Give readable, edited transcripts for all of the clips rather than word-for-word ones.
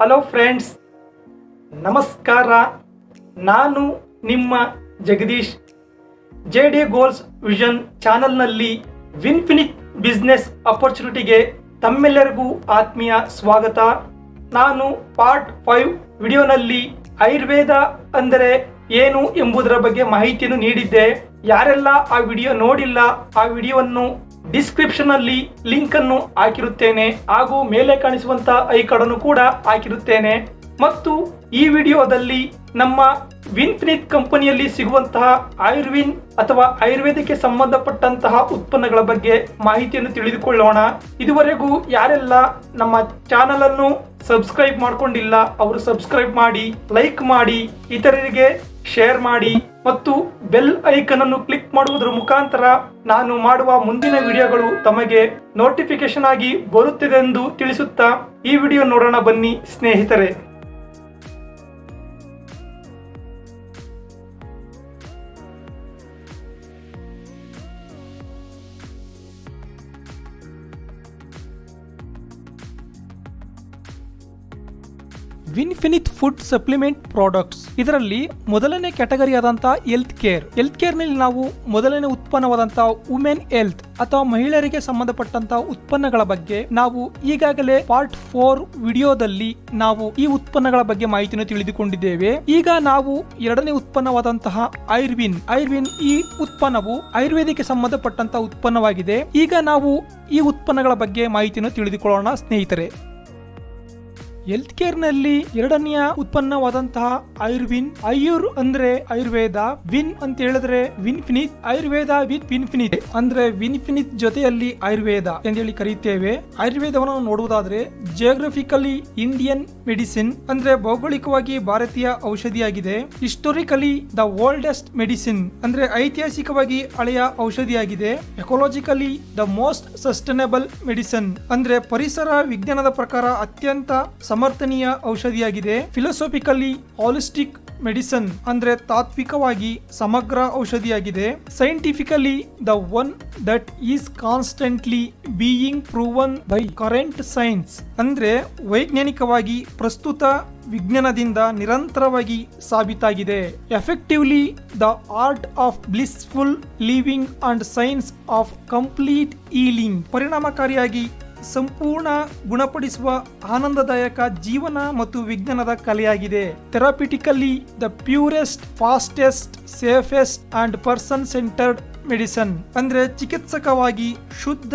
Hello friends, ನಮಸ್ಕಾರ. ನಾನು ನಿಮ್ಮ ಜಗದೀಶ್. JD ಗೋಲ್ಸ್ ವಿಷನ್ ಚಾನಲ್ನಲ್ಲಿ ವಿನ್ಫಿನಿಟ್ ಬಿಸ್ನೆಸ್ ಅಪರ್ಚುನಿಟಿಗೆ ತಮ್ಮೆಲ್ಲರಿಗೂ ಆತ್ಮೀಯ ಸ್ವಾಗತ. ನಾನು ಪಾರ್ಟ್ 5 ವಿಡಿಯೋನಲ್ಲಿ ಆಯುರ್ವೇದ ಅಂದರೆ ಏನು ಎಂಬುದರ ಬಗ್ಗೆ ಮಾಹಿತಿಯನ್ನು ನೀಡಿದ್ದೆ. ಯಾರೆಲ್ಲ ಆ ವಿಡಿಯೋ ನೋಡಿಲ್ಲ, ಆ ವಿಡಿಯೋವನ್ನು ಡಿಸ್ಕ್ರಿಪ್ಷನ್ ಅಲ್ಲಿ ಲಿಂಕ್ ಅನ್ನು ಹಾಕಿರುತ್ತೇನೆ, ಹಾಗೂ ಮೇಲೆ ಕಾಣಿಸುವಂತ ಐಕಾನ್ ಅನ್ನು ಕೂಡ ಹಾಕಿರುತ್ತೇನೆ. ಮತ್ತು ಈ ವಿಡಿಯೋದಲ್ಲಿ ನಮ್ಮ ವಿನ್ಫಿನಿಟ್ ಕಂಪನಿಯಲ್ಲಿ ಸಿಗುವಂತಹ ಆಯುರ್ವಿನ್ ಅಥವಾ ಆಯುರ್ವೇದಕ್ಕೆ ಸಂಬಂಧಪಟ್ಟಂತಹ ಉತ್ಪನ್ನಗಳ ಬಗ್ಗೆ ಮಾಹಿತಿಯನ್ನು ತಿಳಿದುಕೊಳ್ಳೋಣ. ಇದುವರೆಗೂ ಯಾರೆಲ್ಲ ನಮ್ಮ ಚಾನಲ್ ಅನ್ನು ಸಬ್ಸ್ಕ್ರೈಬ್ ಮಾಡ್ಕೊಂಡಿಲ್ಲ ಅವರು ಸಬ್ಸ್ಕ್ರೈಬ್ ಮಾಡಿ, ಲೈಕ್ ಮಾಡಿ, ಇತರರಿಗೆ ಶೇರ್ ಮಾಡಿ ಮತ್ತು ಬೆಲ್ ಐಕನ್ ಅನ್ನು ಕ್ಲಿಕ್ ಮಾಡುವುದರ ಮುಖಾಂತರ ನಾನು ಮಾಡುವ ಮುಂದಿನ ವಿಡಿಯೋಗಳು ತಮಗೆ ನೋಟಿಫಿಕೇಶನ್ ಆಗಿ ಬರುತ್ತಿದೆ ಎಂದು ತಿಳಿಸುತ್ತಾ ಈ ವಿಡಿಯೋ ನೋಡೋಣ ಬನ್ನಿ ಸ್ನೇಹಿತರೆ. ವಿನ್ಫಿನಿಟ್ ಫುಡ್ ಸಪ್ಲಿಮೆಂಟ್ ಪ್ರಾಡಕ್ಟ್ಸ್, ಇದರಲ್ಲಿ ಮೊದಲನೇ ಕ್ಯಾಟಗರಿ ಆದಂತಹ ಹೆಲ್ತ್ ಕೇರ್ ನಲ್ಲಿ ನಾವು ಮೊದಲನೇ ಉತ್ಪನ್ನವಾದಂತಹ ವುಮೆನ್ ಹೆಲ್ತ್ ಅಥವಾ ಮಹಿಳೆಯರಿಗೆ ಸಂಬಂಧಪಟ್ಟಂತಹ ಉತ್ಪನ್ನಗಳ ಬಗ್ಗೆ ನಾವು ಈಗಾಗಲೇ ಪಾರ್ಟ್ 4 ವಿಡಿಯೋದಲ್ಲಿ ನಾವು ಈ ಉತ್ಪನ್ನಗಳ ಬಗ್ಗೆ ಮಾಹಿತಿಯನ್ನು ತಿಳಿದುಕೊಂಡಿದ್ದೇವೆ. ಈಗ ನಾವು ಎರಡನೇ ಉತ್ಪನ್ನವಾದಂತಹ ಆಯುರ್ವಿನ್ ಈ ಉತ್ಪನ್ನವು ಆಯುರ್ವೇದಕ್ಕೆ ಸಂಬಂಧಪಟ್ಟಂತಹ ಉತ್ಪನ್ನವಾಗಿದೆ. ಈಗ ನಾವು ಈ ಉತ್ಪನ್ನಗಳ ಬಗ್ಗೆ ಮಾಹಿತಿಯನ್ನು ತಿಳಿದುಕೊಳ್ಳೋಣ ಸ್ನೇಹಿತರೆ. ಹೆಲ್ತ್ ಕೇರ್ ನಲ್ಲಿ ಎರಡನೆಯ ಉತ್ಪನ್ನವಾದಂತಹ ಆಯುರ್ವಿನ್. ಅಂದ್ರೆ ಆಯುರ್ವೇದ, ವಿನ್ ಅಂತ ಹೇಳಿದ್ರೆ ವಿನ್ಫಿನಿಟ್, ಆಯುರ್ವೇದ ವಿತ್ ವಿನ್ಫಿನಿಟ್ ಅಂದ್ರೆ ವಿನ್ಫಿನಿಟ್ ಜೊತೆಯಲ್ಲಿ ಆಯುರ್ವೇದ ಎಂದು ಕರೆಯುತ್ತೇವೆ. ಆಯುರ್ವೇದವನ್ನು ನೋಡುವುದಾದ್ರೆ ಜಿಯೋಗ್ರಫಿಕಲಿ ಇಂಡಿಯನ್ ಮೆಡಿಸಿನ್ ಅಂದ್ರೆ ಭೌಗೋಳಿಕವಾಗಿ ಭಾರತೀಯ ಔಷಧಿಯಾಗಿದೆ. ಹಿಸ್ಟೋರಿಕಲಿ ದ ಓಲ್ಡೆಸ್ಟ್ ಮೆಡಿಸಿನ್ ಅಂದ್ರೆ ಐತಿಹಾಸಿಕವಾಗಿ ಹಳೆಯ ಔಷಧಿಯಾಗಿದೆ. ಎಕೋಲಾಜಿಕಲಿ ದ ಮೋಸ್ಟ್ ಸಸ್ಟೈನಬಲ್ ಮೆಡಿಸಿನ್ ಅಂದ್ರೆ ಪರಿಸರ ವಿಜ್ಞಾನದ ಪ್ರಕಾರ ಅತ್ಯಂತ ಸಮರ್ಥನೀಯ ಔಷಧಿಯಾಗಿದೆ. ಫಿಲಸಾಫಿಕಲಿ ಹಾಲಿಸ್ಟಿಕ್ ಮೆಡಿಸಿನ್ ಅಂದ್ರೆ ತಾತ್ವಿಕವಾಗಿ ಸಮಗ್ರ ಔಷಧಿಯಾಗಿದೆ. Scientifically the one that is constantly being proven by current science ಅಂದ್ರೆ ವೈಜ್ಞಾನಿಕವಾಗಿ ಪ್ರಸ್ತುತ ವಿಜ್ಞಾನದಿಂದ ನಿರಂತರವಾಗಿ ಸಾಬೀತಾಗಿದೆ. Effectively the art of blissful living and science of complete healing ಪರಿಣಾಮಕಾರಿಯಾಗಿ ಸಂಪೂರ್ಣ ಗುಣಪಡಿಸುವ ಆನಂದದಾಯಕ ಜೀವನ ಮತ್ತು ವಿಜ್ಞಾನದ ಕಲೆಯಾಗಿದೆ. Therapeutically the purest, fastest, safest and person centred medicine ಅಂದ್ರೆ ಚಿಕಿತ್ಸಕವಾಗಿ ಶುದ್ಧ,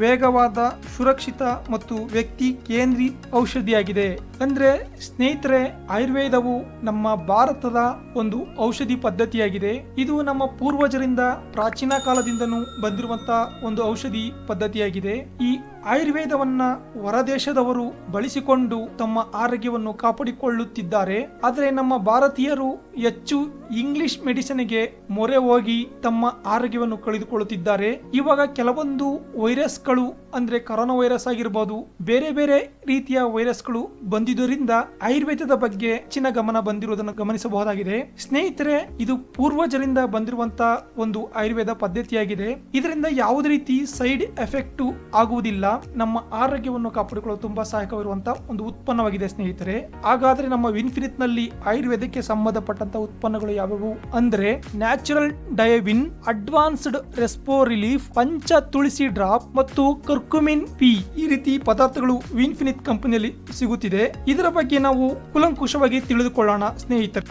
ವೇಗವಾದ, ಸುರಕ್ಷಿತ ಮತ್ತು ವ್ಯಕ್ತಿ ಕೇಂದ್ರೀ ಔಷಧಿಯಾಗಿದೆ. ಅಂದ್ರೆ ಸ್ನೇಹಿತರೆ, ಆಯುರ್ವೇದವು ನಮ್ಮ ಭಾರತದ ಒಂದು ಔಷಧಿ ಪದ್ಧತಿಯಾಗಿದೆ. ಇದು ನಮ್ಮ ಪೂರ್ವಜರಿಂದ ಪ್ರಾಚೀನ ಕಾಲದಿಂದನೂ ಬಂದಿರುವಂತಹ ಒಂದು ಔಷಧಿ ಪದ್ಧತಿಯಾಗಿದೆ. ಈ ಆಯುರ್ವೇದವನ್ನ ಹೊರದೇಶದವರು ಬಳಸಿಕೊಂಡು ತಮ್ಮ ಆರೋಗ್ಯವನ್ನು ಕಾಪಾಡಿಕೊಳ್ಳುತ್ತಿದ್ದಾರೆ. ಆದರೆ ನಮ್ಮ ಭಾರತೀಯರು ಹೆಚ್ಚು ಇಂಗ್ಲಿಷ್ ಮೆಡಿಸಿನ್ಗೆ ಮೊರೆ ಹೋಗಿ ತಮ್ಮ ಆರೋಗ್ಯವನ್ನು ಕಳೆದುಕೊಳ್ಳುತ್ತಿದ್ದಾರೆ. ಇವಾಗ ಕೆಲವೊಂದು ವೈರಸ್ಗಳು ಅಂದ್ರೆ ಕೊರೋನಾ ವೈರಸ್ ಆಗಿರಬಹುದು, ಬೇರೆ ಬೇರೆ ರೀತಿಯ ವೈರಸ್ಗಳು ಬಂದಿದ್ದರಿಂದ ಆಯುರ್ವೇದದ ಬಗ್ಗೆ ಹೆಚ್ಚಿನ ಗಮನ ಬಂದಿರುವುದನ್ನು ಗಮನಿಸಬಹುದಾಗಿದೆ. ಸ್ನೇಹಿತರೆ, ಇದು ಪೂರ್ವಜರಿಂದ ಬಂದಿರುವಂತಹ ಒಂದು ಆಯುರ್ವೇದ ಪದ್ಧತಿಯಾಗಿದೆ. ಇದರಿಂದ ಯಾವುದೇ ರೀತಿ ಸೈಡ್ ಎಫೆಕ್ಟ್ ಆಗುವುದಿಲ್ಲ. ನಮ್ಮ ಆರೋಗ್ಯವನ್ನು ಕಾಪಾಡಿಕೊಳ್ಳಲು ತುಂಬಾ ಸಹಾಯಕವಿರುವಂತಹ ಒಂದು ಉತ್ಪನ್ನವಾಗಿದೆ ಸ್ನೇಹಿತರೆ. ಹಾಗಾದ್ರೆ ನಮ್ಮ ವಿನ್ಫಿನಿಟ್ ನಲ್ಲಿ ಆಯುರ್ವೇದಕ್ಕೆ ಸಂಬಂಧಪಟ್ಟಂತಹ ಉತ್ಪನ್ನಗಳು ಯಾವುವು ಅಂದ್ರೆ ನ್ಯಾಚುರಲ್ ಡಯವಿನ್, ಅಡ್ವಾನ್ಸ್ಡ್ ರೆಸ್ಪೋ ರಿಲೀಫ್, ಪಂಚ ತುಳಸಿ ಡ್ರಾಪ್ ಮತ್ತು ಕರ್ಕುಮಿನ್ ಪಿ ಈ ರೀತಿ ಪದಾರ್ಥಗಳು ವಿನ್ಫಿನಿಟ್ ಕಂಪನಿಯಲ್ಲಿ ಸಿಗುತ್ತಿದೆ. ಇದರ ಬಗ್ಗೆ ನಾವು ಕೂಲಂಕುಷವಾಗಿ ತಿಳಿದುಕೊಳ್ಳೋಣ ಸ್ನೇಹಿತರೆ.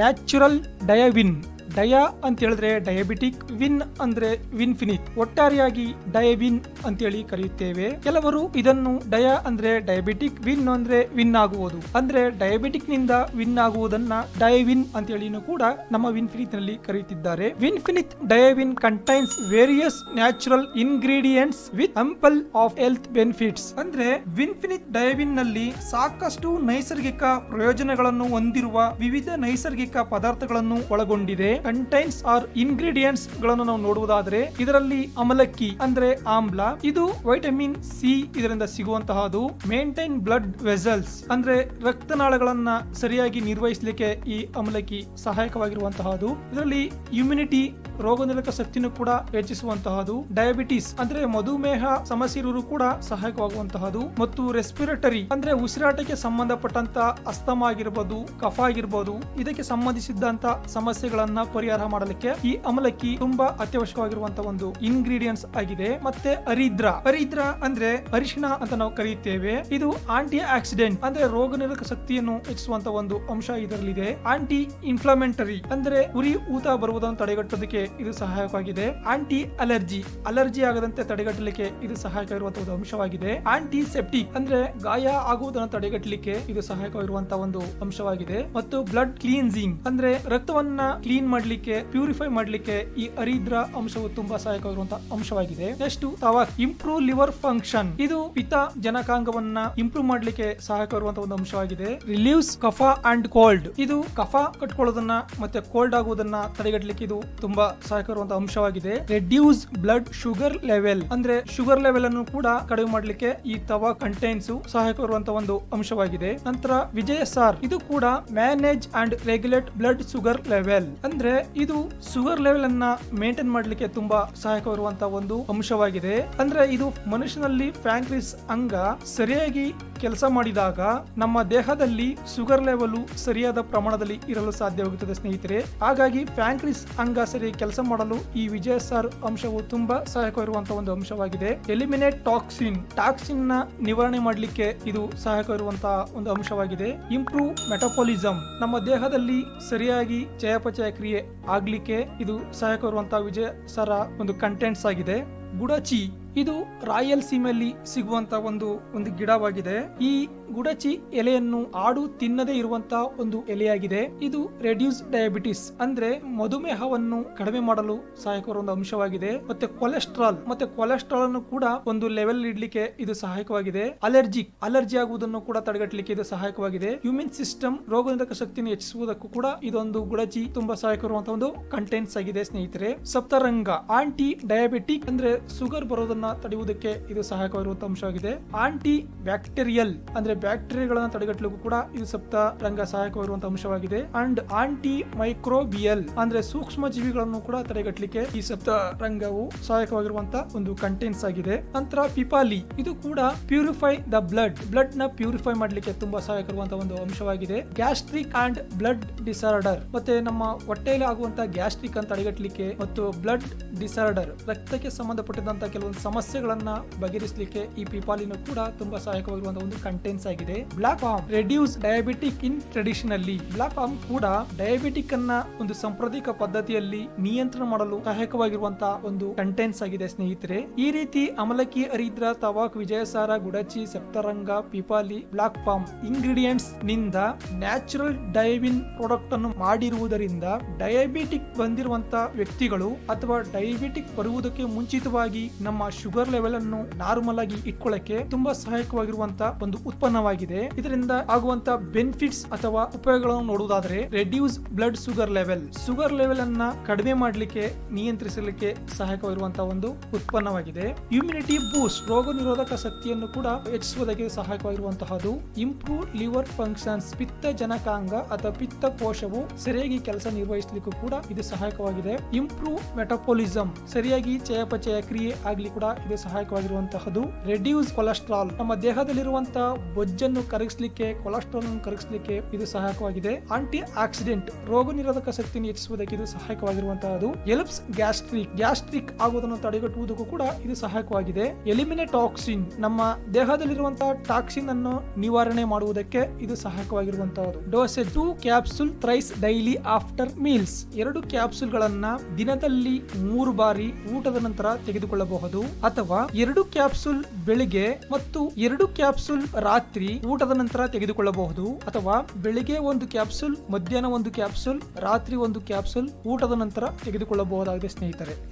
ನ್ಯಾಚುರಲ್ ಡಯವಿನ್, ಡಯಾ ಅಂತ ಹೇಳಿದ್ರೆ ಡಯಾಬಿಟಿಕ್, ವಿನ್ ಅಂದ್ರೆ ವಿನ್ಫಿನಿಟ್, ಒಟ್ಟಾರೆಯಾಗಿ ಡಯವಿನ್ ಅಂತೇಳಿ ಕರೆಯುತ್ತೇವೆ. ಕೆಲವರು ಇದನ್ನು ಡಯಾ ಅಂದ್ರೆ ಡಯಾಬಿಟಿಕ್, ವಿನ್ ಅಂದ್ರೆ ವಿನ್ ಆಗುವುದು ಅಂದ್ರೆ ಡಯಾಬಿಟಿಕ್ ನಿಂದ ವಿನ್ ಆಗುವುದನ್ನ ಡಯವಿನ್ ಅಂತೇಳಿ ಕೂಡ ನಮ್ಮ ವಿನ್ಫಿನಿಟ್ ನಲ್ಲಿ ಕರೆಯುತ್ತಿದ್ದಾರೆ. ವಿನ್ಫಿನಿಟ್ ಡಯವಿನ್ contains various natural ingredients with ample of health benefits ಅಂದ್ರೆ ವಿನ್ಫಿನಿಟ್ ಡಯವಿನ್ ನಲ್ಲಿ ಸಾಕಷ್ಟು ನೈಸರ್ಗಿಕ ಪ್ರಯೋಜನಗಳನ್ನು ಹೊಂದಿರುವ ವಿವಿಧ ನೈಸರ್ಗಿಕ ಪದಾರ್ಥಗಳನ್ನು ಒಳಗೊಂಡಿದೆ. ಕಂಟೈನ್ಸ್ ಆರ್ ಇಂಗ್ರೀಡಿಯೆಂಟ್ಸ್ ಗಳನ್ನು ನಾವು ನೋಡುವುದಾದ್ರೆ ಇದರಲ್ಲಿ ಅಮಲಕ್ಕಿ ಅಂದ್ರೆ ಆಮ್ಲ, ಇದು ವೈಟಮಿನ್ ಸಿ ಇದರಿಂದ ಸಿಗುವಂತಹದ್ದು. ಮೇಂಟೈನ್ ಬ್ಲಡ್ ವೆಸಲ್ಸ್ ಅಂದ್ರೆ ರಕ್ತನಾಳಗಳನ್ನ ಸರಿಯಾಗಿ ನಿರ್ವಹಿಸಲಿಕ್ಕೆ ಈ ಅಮಲಕ್ಕಿ ಸಹಾಯಕವಾಗಿರುವಂತಹದ್ದು. ಇದರಲ್ಲಿ ಇಮ್ಯುನಿಟಿ ರೋಗ ನಿರೋಧಕ ಶಕ್ತಿನೂ ಕೂಡ ಹೆಚ್ಚಿಸುವಂತಹದ್ದು. ಡಯಾಬಿಟಿಸ್ ಅಂದ್ರೆ ಮಧುಮೇಹ ಸಮಸ್ಯೆ ಇರುವುದು ಕೂಡ ಸಹಾಯಕವಾಗುವಂತಹದ್ದು. ಮತ್ತು ರೆಸ್ಪಿರೇಟರಿ ಅಂದ್ರೆ ಉಸಿರಾಟಕ್ಕೆ ಸಂಬಂಧಪಟ್ಟಂತ ಅಸ್ತಮ ಆಗಿರ್ಬೋದು, ಕಫ ಆಗಿರ್ಬೋದು, ಇದಕ್ಕೆ ಸಂಬಂಧಿಸಿದಂತ ಸಮಸ್ಯೆಗಳನ್ನ ಪರಿಹಾರ ಮಾಡಲಿಕ್ಕೆ ಈ ಅಮಲಕ್ಕಿ ತುಂಬಾ ಅತ್ಯವಶ್ಯಕವಾಗಿರುವಂತಹ ಒಂದು ಇಂಗ್ರೀಡಿಯೆಂಟ್ಸ್ ಆಗಿದೆ. ಮತ್ತೆ ಅರಿದ್ರ ಅಂದ್ರೆ ಅರಿಶಿಣ ಅಂತ ನಾವು ಕರೆಯುತ್ತೇವೆ. ಇದು ಆಂಟಿ ಆಕ್ಸಿಡೆಂಟ್ ಅಂದ್ರೆ ರೋಗ ನಿರೋಧಕ ಶಕ್ತಿಯನ್ನು ಹೆಚ್ಚಿಸುವಂತ ಒಂದು ಅಂಶ ಇದರಲ್ಲಿದೆ. ಆಂಟಿ ಇನ್ಫ್ಲಮೇಟರಿ ಅಂದ್ರೆ ಉರಿ ಊತ ಬರುವುದನ್ನು ತಡೆಗಟ್ಟೋದಕ್ಕೆ ಇದು ಸಹಾಯಕವಾಗಿದೆ. ಆಂಟಿ ಅಲರ್ಜಿ ಆಗದಂತೆ ತಡೆಗಟ್ಟಲಿಕ್ಕೆ ಇದು ಸಹಾಯಕವಾಗಿರುವಂತಹ ಒಂದು ಅಂಶವಾಗಿದೆ. ಆಂಟಿಸೆಪ್ಟಿಕ್ ಅಂದ್ರೆ ಗಾಯ ಆಗುವುದನ್ನು ತಡೆಗಟ್ಟಲಿಕ್ಕೆ ಇದು ಸಹಾಯಕವಾಗಿರುವಂತಹ ಒಂದು ಅಂಶವಾಗಿದೆ. ಮತ್ತು ಬ್ಲಡ್ ಕ್ಲೀನ್ಸಿಂಗ್ ಅಂದ್ರೆ ರಕ್ತವನ್ನ ಕ್ಲೀನ್ ಮಾಡ್ಲಿಕ್ಕೆ, ಪ್ಯೂರಿಫೈ ಮಾಡ್ಲಿಕ್ಕೆ ಈ ಅರಿದ್ರ ಅಂಶವು ತುಂಬಾ ಸಹಾಯಕವಾಗಿರುವಂತಹ ಅಂಶವಾಗಿದೆ. ನೆಕ್ಸ್ಟ್ ತವಾಕ್ ಇಂಪ್ರೂವ್ ಲಿವರ್ ಫಂಕ್ಷನ್, ಇದು ಪಿತ್ತ ಜನಕಾಂಗವನ್ನ ಇಂಪ್ರೂವ್ ಮಾಡ್ಲಿಕ್ಕೆ ಸಹಾಯಕವಾಗಿರುವಂತಹ ಒಂದು ಅಂಶವಾಗಿದೆ. ರಿಲೀವ್ಸ್ ಕಫ ಅಂಡ್ ಕೋಲ್ಡ್, ಇದು ಕಫ ಕಟ್ಕೊಳ್ಳೋದನ್ನ ಮತ್ತೆ ಕೋಲ್ಡ್ ಆಗುವುದನ್ನ ತಡೆಗಟ್ಟಲಿಕ್ಕೆ ಇದು ತುಂಬಾ ಸಹಾಯಕವಾಗಿರುವಂತಹ ಅಂಶವಾಗಿದೆ. ರೆಡ್ಯೂಸ್ ಬ್ಲಡ್ ಶುಗರ್ ಲೆವೆಲ್ ಅಂದ್ರೆ ಶುಗರ್ ಲೆವೆಲ್ ಅನ್ನು ಕೂಡ ಕಡಿಮೆ ಮಾಡಲಿಕ್ಕೆ ಈ ತವಾ ಕಂಟೈನ್ಸ್ ಸಹಾಯಕವಾಗಿರುವಂತಹ ಒಂದು ಅಂಶವಾಗಿದೆ. ನಂತರ ವಿಜಯ ಸಾರ್, ಇದು ಕೂಡ manage and regulate blood sugar level ಅಂದ್ರೆ ಇದು ಶುಗರ್ ಲೆವೆಲ್ ಅನ್ನ ಮೇಂಟೈನ್ ಮಾಡಲಿಕ್ಕೆ ತುಂಬಾ ಸಹಾಯಕವಾಗಿರುವಂತಹ ಒಂದು ಅಂಶವಾಗಿದೆ. ಅಂದ್ರೆ ಇದು ಮನುಷ್ಯನಲ್ಲಿ ಪ್ಯಾಂಕ್ರಿಸ್ ಅಂಗ ಸರಿಯಾಗಿ ಕೆಲಸ ಮಾಡಿದಾಗ ನಮ್ಮ ದೇಹದಲ್ಲಿ ಶುಗರ್ ಲೆವೆಲ್ ಸರಿಯಾದ ಪ್ರಮಾಣದಲ್ಲಿ ಇರಲು ಸಾಧ್ಯವಾಗುತ್ತದೆ ಸ್ನೇಹಿತರೆ. ಹಾಗಾಗಿ ಪ್ಯಾಂಕ್ರಿಸ್ ಅಂಗ ಸರಿ ಕೆಲಸ ಮಾಡಲು ಈ ವಿಜಯ ಸಾರ್ ಅಂಶವು ತುಂಬಾ ಸಹಾಯಕವಾಗಿರುವಂತಹ ಒಂದು ಅಂಶವಾಗಿದೆ. ಎಲಿಮಿನೇಟ್ ಟಾಕ್ಸಿನ್ ನ ನಿವಾರಣೆ ಮಾಡಲಿಕ್ಕೆ ಇದು ಸಹಾಯಕವಾಗಿರುವಂತಹ ಒಂದು ಅಂಶವಾಗಿದೆ. ಇಂಪ್ರೂವ್ ಮೆಟಬಾಲಿಸಂ, ನಮ್ಮ ದೇಹದಲ್ಲಿ ಸರಿಯಾಗಿ ಚಯಾಪಚಯ ಕ್ರಿಯೆ ಆಗ್ಲಿಕ್ಕೆ ಇದು ಸಹಾಯಕವಾಗಿರುವಂತಹ ವಿಜಯ ಸಾರ ಒಂದು ಕಂಟೆಂಟ್ಸ್ ಆಗಿದೆ. ಗುಡಚಿ, ಇದು ರಾಯಲಸೀಮೆಯಲ್ಲಿ ಸಿಗುವಂತಹ ಒಂದು ಗಿಡವಾಗಿದೆ. ಈ ಗುಡಚಿ ಎಲೆಯನ್ನು ಆಡು ತಿನ್ನದೇ ಇರುವಂತಹ ಒಂದು ಎಲೆಯಾಗಿದೆ. ಇದು ರೆಡ್ಯೂಸ್ ಡಯಾಬಿಟಿಸ್ ಅಂದ್ರೆ ಮಧುಮೇಹವನ್ನು ಕಡಿಮೆ ಮಾಡಲು ಸಹಾಯಕವಾದ ಅಂಶವಾಗಿದೆ. ಮತ್ತೆ ಕೊಲೆಸ್ಟ್ರಾಲ್ ಅನ್ನು ಕೂಡ ಒಂದು ಲೆವೆಲ್ ಇಡ್ಲಿಕ್ಕೆ ಇದು ಸಹಾಯಕವಾಗಿದೆ. ಅಲರ್ಜಿ ಆಗುವುದನ್ನು ಕೂಡ ತಡೆಗಟ್ಟಲಿಕ್ಕೆ ಇದು ಸಹಾಯಕವಾಗಿದೆ. ಹ್ಯೂಮನ್ ಸಿಸ್ಟಮ್ ರೋಗ ನಿರೋಧಕ ಶಕ್ತಿಯನ್ನು ಹೆಚ್ಚಿಸುವುದಕ್ಕೂ ಕೂಡ ಇದೊಂದು ಗುಡಚಿ ತುಂಬಾ ಸಹಾಯಕವಾಗುವಂತಹ ಒಂದು ಕಂಟೆಂಟ್ಸ್ ಆಗಿದೆ ಸ್ನೇಹಿತರೆ. ಸಪ್ತರಂಗ ಆಂಟಿ ಡಯಾಬಿಟಿಕ್ ಅಂದ್ರೆ ಶುಗರ್ ಬರೋದನ್ನ ತಡೆಯುವುದಕ್ಕೆ ಇದು ಸಹಾಯಕವಾಗಿರುವಂತಹ ಅಂಶವಾಗಿದೆ. ಆಂಟಿ ಬ್ಯಾಕ್ಟೀರಿಯಲ್ ಅಂದ್ರೆ ಬ್ಯಾಕ್ಟೀರಿಯಾಗಳನ್ನು ತಡೆಗಟ್ಟಲಿಕ್ಕೂ ಕೂಡ ಇದು ಸಪ್ತರಂಗ ಸಹಾಯಕವಾಗಿರುವಂತಹ ಅಂಶವಾಗಿದೆ. ಅಂಡ್ ಆಂಟಿ ಮೈಕ್ರೋಬಿಯಲ್ ಅಂದ್ರೆ ಸೂಕ್ಷ್ಮ ಜೀವಿಗಳನ್ನು ಕೂಡ ತಡೆಗಟ್ಟಲಿಕ್ಕೆ ಈ ಸಪ್ತರಂಗವು ಸಹಾಯಕವಾಗಿರುವಂತಹ ಒಂದು ಕಂಟೆಂಟ್ಸ್ ಆಗಿದೆ. ನಂತರ ಪಿಪಾಲಿ, ಇದು ಕೂಡ ಪ್ಯೂರಿಫೈ ದ ಬ್ಲಡ್ ನ ಪ್ಯೂರಿಫೈ ಮಾಡಲಿಕ್ಕೆ ತುಂಬಾ ಸಹಾಯಕವಾಗಿರುವಂತಹ ಒಂದು ಅಂಶವಾಗಿದೆ. ಗ್ಯಾಸ್ಟ್ರಿಕ್ ಅಂಡ್ ಬ್ಲಡ್ ಡಿಸಾರ್ಡರ್, ಮತ್ತೆ ನಮ್ಮ ಹೊಟ್ಟೆಯಲ್ಲಿ ಆಗುವಂತಹ ಗ್ಯಾಸ್ಟ್ರಿಕ್ ಅಂತ ತಡೆಗಟ್ಟಲಿಕ್ಕೆ ಮತ್ತು ಬ್ಲಡ್ ಡಿಸಾರ್ಡರ್ ರಕ್ತಕ್ಕೆ ಸಂಬಂಧಪಟ್ಟಿದಂತಹ ಕೆಲವೊಂದು ಸಮಸ್ಯೆಗಳನ್ನ ಬಗೆಹರಿಸಲಿಕ್ಕೆ ಈ ಪಿಪಾಲಿನ ಕೂಡ ತುಂಬಾ ಸಹಾಯಕವಾಗಿರುವಂತಹ ಒಂದು ಕಂಟೆಂಟ್ಸ್ ಆಗಿದೆ. ಬ್ಲಾಕ್ ಪಾಮ್ ರೆಡ್ಯೂಸ್ ಡಯಾಬಿಟಿಕ್ ಇನ್ ಟ್ರೆಡಿಷನಲಿ, ಬ್ಲಾಕ್ ಪಾಮ್ ಕೂಡ ಡಯಾಬಿಟಿಕ್ ಅನ್ನ ಒಂದು ಸಾಂಪ್ರದಾಯಿಕ ಪದ್ಧತಿಯಲ್ಲಿ ನಿಯಂತ್ರಣ ಮಾಡಲು ಸಹಾಯಕವಾಗಿರುವಂತಹ ಒಂದು ಕಂಟೆಂಟ್ಸ್ ಆಗಿದೆ ಸ್ನೇಹಿತರೆ. ಈ ರೀತಿ ಅಮಲಕ್ಕಿ, ಅರಿದ್ರ, ತವಾಕ್, ವಿಜಯಸಾರ, ಗುಡಚಿ, ಸಪ್ತರಂಗ, ಪಿಪಾಲಿ, ಬ್ಲಾಕ್ ಪಾಮ್ ಇಂಗ್ರೀಡಿಯೆಂಟ್ಸ್ ನಿಂದ ನ್ಯಾಚುರಲ್ ಡೈವಿನ್ ಪ್ರಾಡಕ್ಟ್ ಅನ್ನು ಮಾಡಿರುವುದರಿಂದ ಡಯಾಬಿಟಿಕ್ ಬಂದಿರುವಂತಹ ವ್ಯಕ್ತಿಗಳು ಅಥವಾ ಡಯಾಬಿಟಿಕ್ ಬರುವುದಕ್ಕೆ ಮುಂಚಿತವಾಗಿ ನಮ್ಮ ಶುಗರ್ ಲೆವೆಲ್ ಅನ್ನು ನಾರ್ಮಲ್ ಆಗಿ ಇಟ್ಕೊಳ್ಳಕ್ಕೆ ತುಂಬಾ ಸಹಾಯಕವಾಗಿರುವಂತಹ ಒಂದು ಉತ್ಪನ್ನವಾಗಿದೆ. ಇದರಿಂದ ಆಗುವಂತಹ ಬೆನಿಫಿಟ್ಸ್ ಅಥವಾ ಉಪಯೋಗಗಳನ್ನು ನೋಡುವುದಾದ್ರೆ ರೆಡ್ಯೂಸ್ ಬ್ಲಡ್ ಶುಗರ್ ಲೆವೆಲ್ ಅನ್ನ ಕಡಿಮೆ ಮಾಡಲಿಕ್ಕೆ, ನಿಯಂತ್ರಿಸಲಿಕ್ಕೆ ಸಹಾಯಕವಾಗಿರುವಂತಹ ಒಂದು ಉತ್ಪನ್ನವಾಗಿದೆ. ಇಮ್ಯುನಿಟಿ ಬೂಸ್ಟ್, ರೋಗ ನಿರೋಧಕ ಶಕ್ತಿಯನ್ನು ಕೂಡ ಹೆಚ್ಚಿಸುವುದಕ್ಕೆ ಸಹಾಯಕವಾಗಿರುವಂತಹದ್ದು. ಇಂಪ್ರೂವ್ ಲಿವರ್ ಫಂಕ್ಷನ್ಸ್, ಪಿತ್ತ ಜನಕಾಂಗ ಅಥವಾ ಪಿತ್ತ ಕೋಶವು ಸರಿಯಾಗಿ ಕೆಲಸ ನಿರ್ವಹಿಸಲಿಕ್ಕೂ ಕೂಡ ಇದು ಸಹಾಯಕವಾಗಿದೆ. ಇಂಪ್ರೂವ್ ಮೆಟಬಾಲಿಸಂ, ಸರಿಯಾಗಿ ಚಯಾಪಚಯ ಕ್ರಿಯೆ ಆಗ್ಲಿ ಕೂಡ ಇದು ಸಹಾಯಕವಾಗಿರುವಂತಹದ್ದು. ರೆಡ್ಯೂಸ್ ಕೊಲೆಸ್ಟ್ರಾಲ್, ನಮ್ಮ ದೇಹದಲ್ಲಿರುವಂತಹ ಬೊಜ್ಜನ್ನು ಕರಗಿಸಲಿಕ್ಕೆ, ಕೊಲೆಸ್ಟ್ರಾಲ್ ಅನ್ನು ಕರಗಿಸಲಿಕ್ಕೆ ಇದು ಸಹಾಯಕವಾಗಿದೆ. ಆಂಟಿ ಆಕ್ಸಿಡೆಂಟ್, ರೋಗ ನಿರೋಧಕ ಶಕ್ತಿಯನ್ನು ಹೆಚ್ಚಿಸುವುದಕ್ಕೆ ಇದು ಸಹಾಯಕವಾಗಿರುವಂತಹದ್ದು. ಎಲ್ಪ್ಸ್ ಗ್ಯಾಸ್ಟ್ರಿಕ್ ಆಗುವುದನ್ನು ತಡೆಗಟ್ಟುವುದಕ್ಕೂ ಕೂಡ ಇದು ಸಹಾಯಕವಾಗಿದೆ. ಎಲಿಮಿನೇಟ್ ಟಾಕ್ಸಿನ್, ನಮ್ಮ ದೇಹದಲ್ಲಿರುವಂತಹ ಟಾಕ್ಸಿನ್ ಅನ್ನು ನಿವಾರಣೆ ಮಾಡುವುದಕ್ಕೆ ಇದು ಸಹಾಯಕವಾಗಿರುವಂತಹದ್ದು. Dosage 2 capsule thrice daily after meals, 2 capsule ಗಳನ್ನ ದಿನದಲ್ಲಿ 3 ಬಾರಿ ಊಟದ ನಂತರ ತೆಗೆದುಕೊಳ್ಳಬಹುದು. ಅಥವಾ 2 ಕ್ಯಾಪ್ಸೂಲ್ ಬೆಳಿಗ್ಗೆ ಮತ್ತು 2 ಕ್ಯಾಪ್ಸೂಲ್ ರಾತ್ರಿ ಊಟದ ನಂತರ ತೆಗೆದುಕೊಳ್ಳಬಹುದು, ಅಥವಾ ಬೆಳಿಗ್ಗೆ 1 ಕ್ಯಾಪ್ಸೂಲ್, ಮಧ್ಯಾಹ್ನ 1 ಕ್ಯಾಪ್ಸೂಲ್, ರಾತ್ರಿ 1 ಕ್ಯಾಪ್ಸೂಲ್ ಊಟದ ನಂತರ ತೆಗೆದುಕೊಳ್ಳಬಹುದಾಗಿದೆ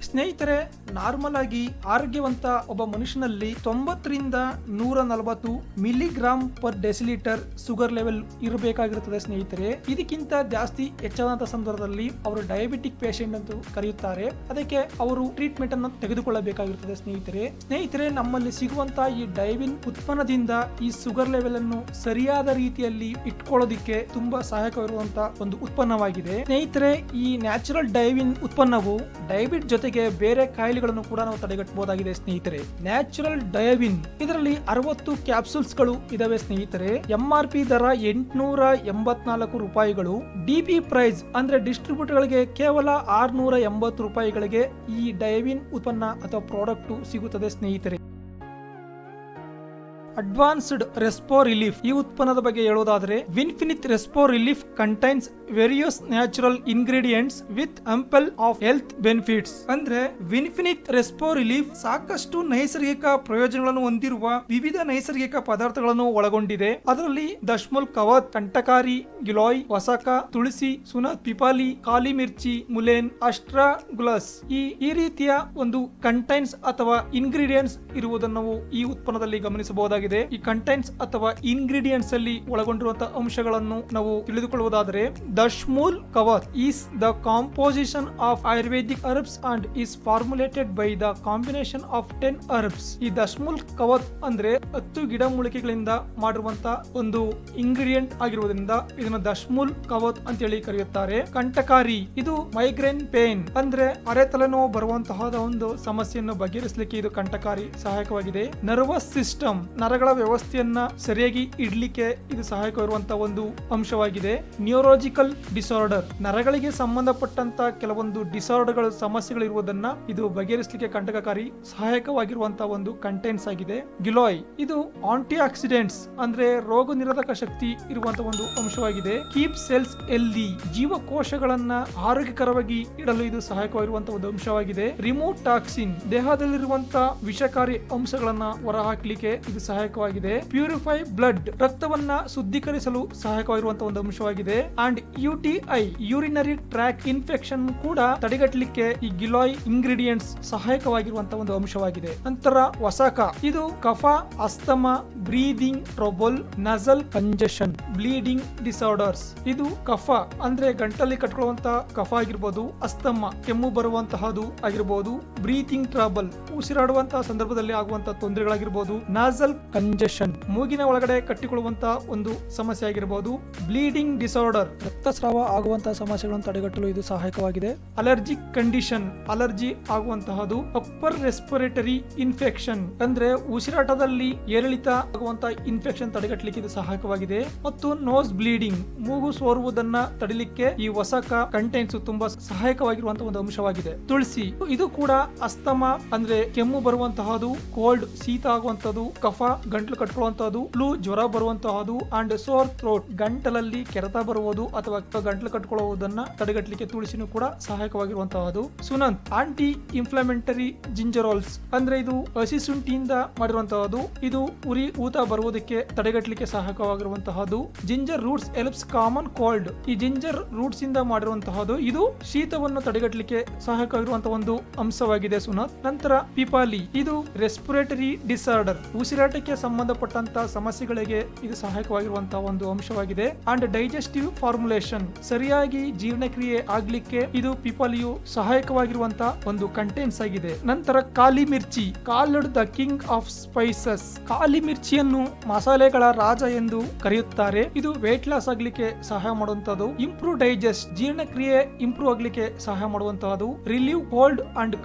ಸ್ನೇಹಿತರೆ. ನಾರ್ಮಲ್ ಆಗಿ ಆರೋಗ್ಯವಂತ ಒಬ್ಬ ಮನುಷ್ಯನಲ್ಲಿ 90 ರಿಂದ 140 milligram per decilitre sugar level ಇರಬೇಕಾಗಿರುತ್ತದೆ ಸ್ನೇಹಿತರೆ. ಇದಕ್ಕಿಂತ ಜಾಸ್ತಿ ಹೆಚ್ಚಾದಂತಹ ಸಂದರ್ಭದಲ್ಲಿ ಅವರು ಡಯಾಬಿಟಿಕ್ ಪೇಷಂಟ್ ಅಂತ ಕರೆಯುತ್ತಾರೆ. ಅದಕ್ಕೆ ಅವರು ಟ್ರೀಟ್ಮೆಂಟ್ ಅನ್ನು ತೆಗೆದುಕೊಳ್ಳಬೇಕಾಗಿರುತ್ತದೆ ಸ್ನೇಹಿತರೆ. ನಮ್ಮಲ್ಲಿ ಸಿಗುವಂತಹ ಈ ಡೈವಿನ್ ಉತ್ಪನ್ನದಿಂದ ಈ ಶುಗರ್ ಲೆವೆಲ್ ಅನ್ನು ಸರಿಯಾದ ರೀತಿಯಲ್ಲಿ ಇಟ್ಕೊಳ್ಳೋದಿಕ್ಕೆ ತುಂಬಾ ಸಹಾಯಕವಿರುವಂತಹ ಒಂದು ಉತ್ಪನ್ನವಾಗಿದೆ ಸ್ನೇಹಿತರೆ. ಈ ನ್ಯಾಚುರಲ್ ಡೈವಿನ್ ಉತ್ಪನ್ನವು ಡಯಾಬಿಟ್ ಜೊತೆಗೆ ಬೇರೆ ಕಾಯಿಲೆಗಳನ್ನು ಕೂಡ ನಾವು ತಡೆಗಟ್ಟಬಹುದಾಗಿದೆ ಸ್ನೇಹಿತರೆ. ನ್ಯಾಚುರಲ್ ಡಯಾವಿನ್ ಇದರಲ್ಲಿ 60 ಕ್ಯಾಪ್ಸೂಲ್ಸ್ ಗಳು ಇದಾವೆ ಸ್ನೇಹಿತರೆ. MRP ದರ 884 ರೂಪಾಯಿಗಳು. DP ಪ್ರೈಸ್ ಅಂದ್ರೆ ಡಿಸ್ಟ್ರಿಬ್ಯೂಟರ್ ಗಳಿಗೆ ಕೇವಲ 680 ರೂಪಾಯಿಗಳಿಗೆ ಈ ಡಯಾವಿನ್ ಉತ್ಪನ್ನ ಅಥವಾ ಪ್ರಾಡಕ್ಟ್ ಸಿಗುತ್ತದೆ ಸ್ನೇಹಿತರೆ. ಅಡ್ವಾನ್ಸ್ಡ್ ರೆಸ್ಪೋ ರಿಲೀಫ್ ಈ ಉತ್ಪನ್ನದ ಬಗ್ಗೆ ಹೇಳೋದಾದ್ರೆ, ವಿನ್ಫಿನಿತ್ ರೆಸ್ಪೋ relief contains various natural ingredients with ample of health benefits. ಅಂದ್ರೆ ವಿನ್ಫಿನಿತ್ ರೆಸ್ಪೋ ರಿಲೀಫ್ ಸಾಕಷ್ಟು ನೈಸರ್ಗಿಕ ಪ್ರಯೋಜನಗಳನ್ನು ಹೊಂದಿರುವ ವಿವಿಧ ನೈಸರ್ಗಿಕ ಪದಾರ್ಥಗಳನ್ನು ಒಳಗೊಂಡಿದೆ. ಅದರಲ್ಲಿ ದಶ್ಮುಲ್ ಕವತ್, ಕಂಟಕಾರಿ, ಗಿಲಾಯ್, ವಸಕ, ತುಳಸಿ, ಸುನತ್, ಪಿಪಾಲಿ, ಕಾಲಿ ಮಿರ್ಚಿ, ಮುಲೇನ್, ಅಸ್ಟ್ರಾಗುಲಸ್ ಈ ರೀತಿಯ ಒಂದು ಕಂಟೈನ್ಸ್ ಅಥವಾ ಇಂಗ್ರೀಡಿಯೆಂಟ್ಸ್ ಇರುವುದನ್ನು ನಾವು ಈ ಉತ್ಪನ್ನದಲ್ಲಿ ಗಮನಿಸಬಹುದಾಗಿದೆ. ಈ ಕಂಟೈನ್ಸ್ ಅಥವಾ ಇಂಗ್ರೀಡಿಯೆಂಟ್ಸ್ ಅಲ್ಲಿ ಒಳಗೊಂಡಿರುವಂತಹ ಅಂಶಗಳನ್ನು ನಾವು ತಿಳಿದುಕೊಳ್ಳುವುದಾದರೆ, Dashmool Kwath is the composition of Ayurvedic herbs and is formulated by the combination of 10 herbs. ಈ ದಶ್ಮೂಲ್ ಕವತ್ ಅಂದ್ರೆ 10 ಗಿಡಮೂಲಿಕೆಗಳಿಂದ ಮಾಡಿರುವಂತಹ ಒಂದು ಇಂಗ್ರೀಡಿಯೆಂಟ್ ಆಗಿರುವುದರಿಂದ ಇದನ್ನು ದಶ್ಮೂಲ್ ಕವತ್ ಅಂತ ಹೇಳಿ ಕರೆಯುತ್ತಾರೆ. ಕಂಟಕಾರಿ ಇದು ಮೈಗ್ರೇನ್ ಪೇನ್ ಅಂದ್ರೆ ಅರೆ ತಲೆನೋವು ಬರುವಂತಹ ಒಂದು ಸಮಸ್ಯೆಯನ್ನು ಬಗೆಹರಿಸಲಿಕ್ಕೆ ಇದು ಕಂಟಕಾರಿ ಸಹಾಯಕವಾಗಿದೆ. ನರ್ವಸ್ ಸಿಸ್ಟಮ್ ನರಗಳ ವ್ಯವಸ್ಥೆಯನ್ನ ಸರಿಯಾಗಿ ಇಡ್ಲಿಕ್ಕೆ ಇದು ಸಹಾಯಕವಿರುವಂತಹ ಒಂದು ಅಂಶವಾಗಿದೆ. ನ್ಯೂರೋಜಿಕಲ್ ಡಿಸಾರ್ಡರ್ ನರಗಳಿಗೆ ಸಂಬಂಧಪಟ್ಟಂತ ಕೆಲವೊಂದು ಡಿಸಾರ್ಡರ್ಗಳ ಸಮಸ್ಯೆಗಳಿರುವುದನ್ನ ಇದು ಬಗೆಹರಿಸಲಿಕ್ಕೆ ಕಂಟಕಕಾರಿ ಸಹಾಯಕವಾಗಿರುವಂತಹ ಒಂದು ಕಂಟೆಂಟ್ಸ್ ಆಗಿದೆ. ಗಿಲಾಯ್ ಇದು ಆಂಟಿ ಆಕ್ಸಿಡೆಂಟ್ಸ್ ಅಂದ್ರೆ ರೋಗ ನಿರೋಧಕ ಶಕ್ತಿ ಇರುವಂತಹ ಒಂದು ಅಂಶವಾಗಿದೆ. ಕೀಪ್ ಸೆಲ್ಸ್ ಹೆಲ್ದಿ ಜೀವಕೋಶಗಳನ್ನ ಆರೋಗ್ಯಕರವಾಗಿ ಇಡಲು ಇದು ಸಹಾಯಕವಾಗಿರುವಂತಹ ಒಂದು ಅಂಶವಾಗಿದೆ. ರಿಮೂವ್ ಟಾಕ್ಸಿನ್ ದೇಹದಲ್ಲಿರುವಂತಹ ವಿಷಕಾರಿ ಅಂಶಗಳನ್ನ ಹೊರಹಾಕಲಿಕ್ಕೆ ಇದು ಸಹಾಯಕವಾಗಿದೆ. ಪ್ಯೂರಿಫೈ ಬ್ಲಡ್ ರಕ್ತವನ್ನ ಶುದ್ಧೀಕರಿಸಲು ಸಹಾಯಕವಾಗಿರುವಂತಹ ಒಂದು ಅಂಶವಾಗಿದೆ. And UTI urinary track infection ಕೂಡ ತಡೆಗಟ್ಟಲಿಕ್ಕೆ ಈ ಗಿಲಾಯ್ ಇಂಗ್ರೀಡಿಯೆಂಟ್ಸ್ ಸಹಾಯಕವಾಗಿರುವಂತಹ ಒಂದು ಅಂಶವಾಗಿದೆ. ನಂತರ ವಸಕ ಇದು ಕಫ, asthma, breathing trouble, nasal congestion, bleeding disorders. ಇದು ಕಫ ಅಂದ್ರೆ ಗಂಟಲ್ಲಿ ಕಟ್ಕೊಳ್ಳುವಂತಹ ಕಫ ಆಗಿರ್ಬೋದು, ಅಸ್ತಮಾ ಕೆಮ್ಮು ಬರುವಂತಹದ್ದು ಆಗಿರ್ಬೋದು, ಬ್ರೀದಿಂಗ್ ಟ್ರಬಲ್ ಉಸಿರಾಡುವಂತಹ ಸಂದರ್ಭದಲ್ಲಿ ಆಗುವಂತಹ ತೊಂದರೆಗಳಾಗಿರ್ಬೋದು, ನಾಸಲ್ ಕಂಜೆಷನ್ ಮೂಗಿನ ಒಳಗಡೆ ಕಟ್ಟಿಕೊಳ್ಳುವಂತಹ ಒಂದು ಸಮಸ್ಯೆ ಆಗಿರಬಹುದು, ಬ್ಲೀಡಿಂಗ್ ಡಿಸಾರ್ಡರ್ ರಕ್ತಸ್ರಾವ ಆಗುವಂತಹ ಸಮಸ್ಯೆಗಳನ್ನು ತಡೆಗಟ್ಟಲು ಇದು ಸಹಾಯಕವಾಗಿದೆ. ಅಲರ್ಜಿಕ್ ಕಂಡೀಷನ್ ಅಲರ್ಜಿ ಆಗುವಂತಹದ್ದು, ಅಪ್ಪರ್ ರೆಸ್ಪಿರೇಟರಿ ಇನ್ಫೆಕ್ಷನ್ ಅಂದ್ರೆ ಉಸಿರಾಟದಲ್ಲಿ ಏರಿಳಿತ ಆಗುವಂತಹ ಇನ್ಫೆಕ್ಷನ್ ತಡೆಗಟ್ಟಲಿಕ್ಕೆ ಇದು ಸಹಾಯಕವಾಗಿದೆ. ಮತ್ತು ನೋಸ್ ಬ್ಲೀಡಿಂಗ್ ಮೂಗು ಸೋರುವುದನ್ನ ತಡಿಲಿಕ್ಕೆ ಈ ವಸಕ ಕಂಟೆಂಟ್ಸ್ ತುಂಬಾ ಸಹಾಯಕವಾಗಿರುವಂತಹ ಒಂದು ಅಂಶವಾಗಿದೆ. ತುಳಸಿ ಇದು ಕೂಡ ಅಸ್ತಮಾ ಅಂದ್ರೆ ಕೆಮ್ಮು ಬರುವಂತಹದ್ದು, ಕೋಲ್ಡ್ ಶೀತ ಆಗುವಂತದ್ದು, ಕಫ ಗಂಟಲು ಕಟ್ಕೊಳ್ಳುವಂತಹದ್ದು, ಫ್ಲೂ ಜ್ವರ ಬರುವಂತಹದ್ದು, ಅಂಡ್ ಸೋರ್ ಥ್ರೋಟ್ ಗಂಟಲಲ್ಲಿ ಕೆರೆತ ಬರುವುದು ಅಥವಾ ಗಂಟಲು ಕಟ್ಕೊಳ್ಳುವುದನ್ನ ತಡೆಗಟ್ಟಲಿಕ್ಕೆ ತುಳಸಿನೂ ಕೂಡ ಸಹಾಯಕವಾಗಿರುವಂತಹದ್ದು. ಸುನಂತ್ ಆಂಟಿ ಇನ್ಫ್ಲಮೆಂಟರಿ ಜಿಂಜರೋಲ್ಸ್ ಅಂದ್ರೆ ಇದು ಹಸಿ ಶುಂಠಿಯಿಂದ ಮಾಡಿರುವಂತಹದ್ದು. ಇದು ಉರಿ ಊತ ಬರುವುದಕ್ಕೆ ತಡೆಗಟ್ಟಲಿಕ್ಕೆ ಸಹಾಯಕವಾಗಿರುವಂತಹದ್ದು. Ginger roots helps common cold ಈ ಜಿಂಜರ್ ರೂಟ್ಸ್ ಇಂದ ಮಾಡಿರುವಂತಹದ್ದು. ಇದು ಶೀತವನ್ನು ತಡೆಗಟ್ಟಲಿಕ್ಕೆ ಸಹಾಯಕವಾಗಿರುವಂತಹ ಒಂದು ಅಂಶವಾಗಿದೆ ಸುನಂತ್. ನಂತರ ಪಿಪಾಲಿ ಇದು ರೆಸ್ಪಿರೇಟರಿ ಡಿಸಾರ್ಡರ್ ಉಸಿರಾಟಕ್ಕೆ ಸಂಬಂಧಪಟ್ಟಂತಹ ಸಮಸ್ಯೆಗಳಿಗೆ ಇದು ಸಹಾಯಕವಾಗಿರುವಂತಹ ಒಂದು ಅಂಶವಾಗಿದೆ. ಅಂಡ್ ಡೈಜೆಸ್ಟಿವ್ ಫಾರ್ಮುಲೇಷನ್ ಸರಿಯಾಗಿ ಜೀರ್ಣಕ್ರಿಯೆ ಆಗ್ಲಿಕ್ಕೆ ಇದು ಪಿಪಾಲಿಯು ಸಹಾಯಕವಾಗಿರುವಂತಹ ಒಂದು ಕಂಟೆಂಟ್ಸ್ ಆಗಿದೆ. ನಂತರ kali mirchi called the king of spices kali ಮಿರ್ಚಿಯನ್ನು ಮಸಾಲೆಗಳ ರಾಜ ಎಂದು ಕರೆಯುತ್ತಾರೆ. ಇದು ವೇಟ್ ಲಾಸ್ ಆಗ್ಲಿಕ್ಕೆ ಸಹಾಯ ಮಾಡುವಂತದ್ದು, ಇಂಪ್ರೂವ್ ಡೈಜೆಸ್ಟ್ ಜೀರ್ಣಕ್ರಿಯೆ ಇಂಪ್ರೂವ್ ಆಗ್ಲಿಕ್ಕೆ ಸಹಾಯ ಮಾಡುವಂತಹದ್ದು, ರಿಲೀವ್ ಕೋಲ್ಡ್ ಅಂಡ್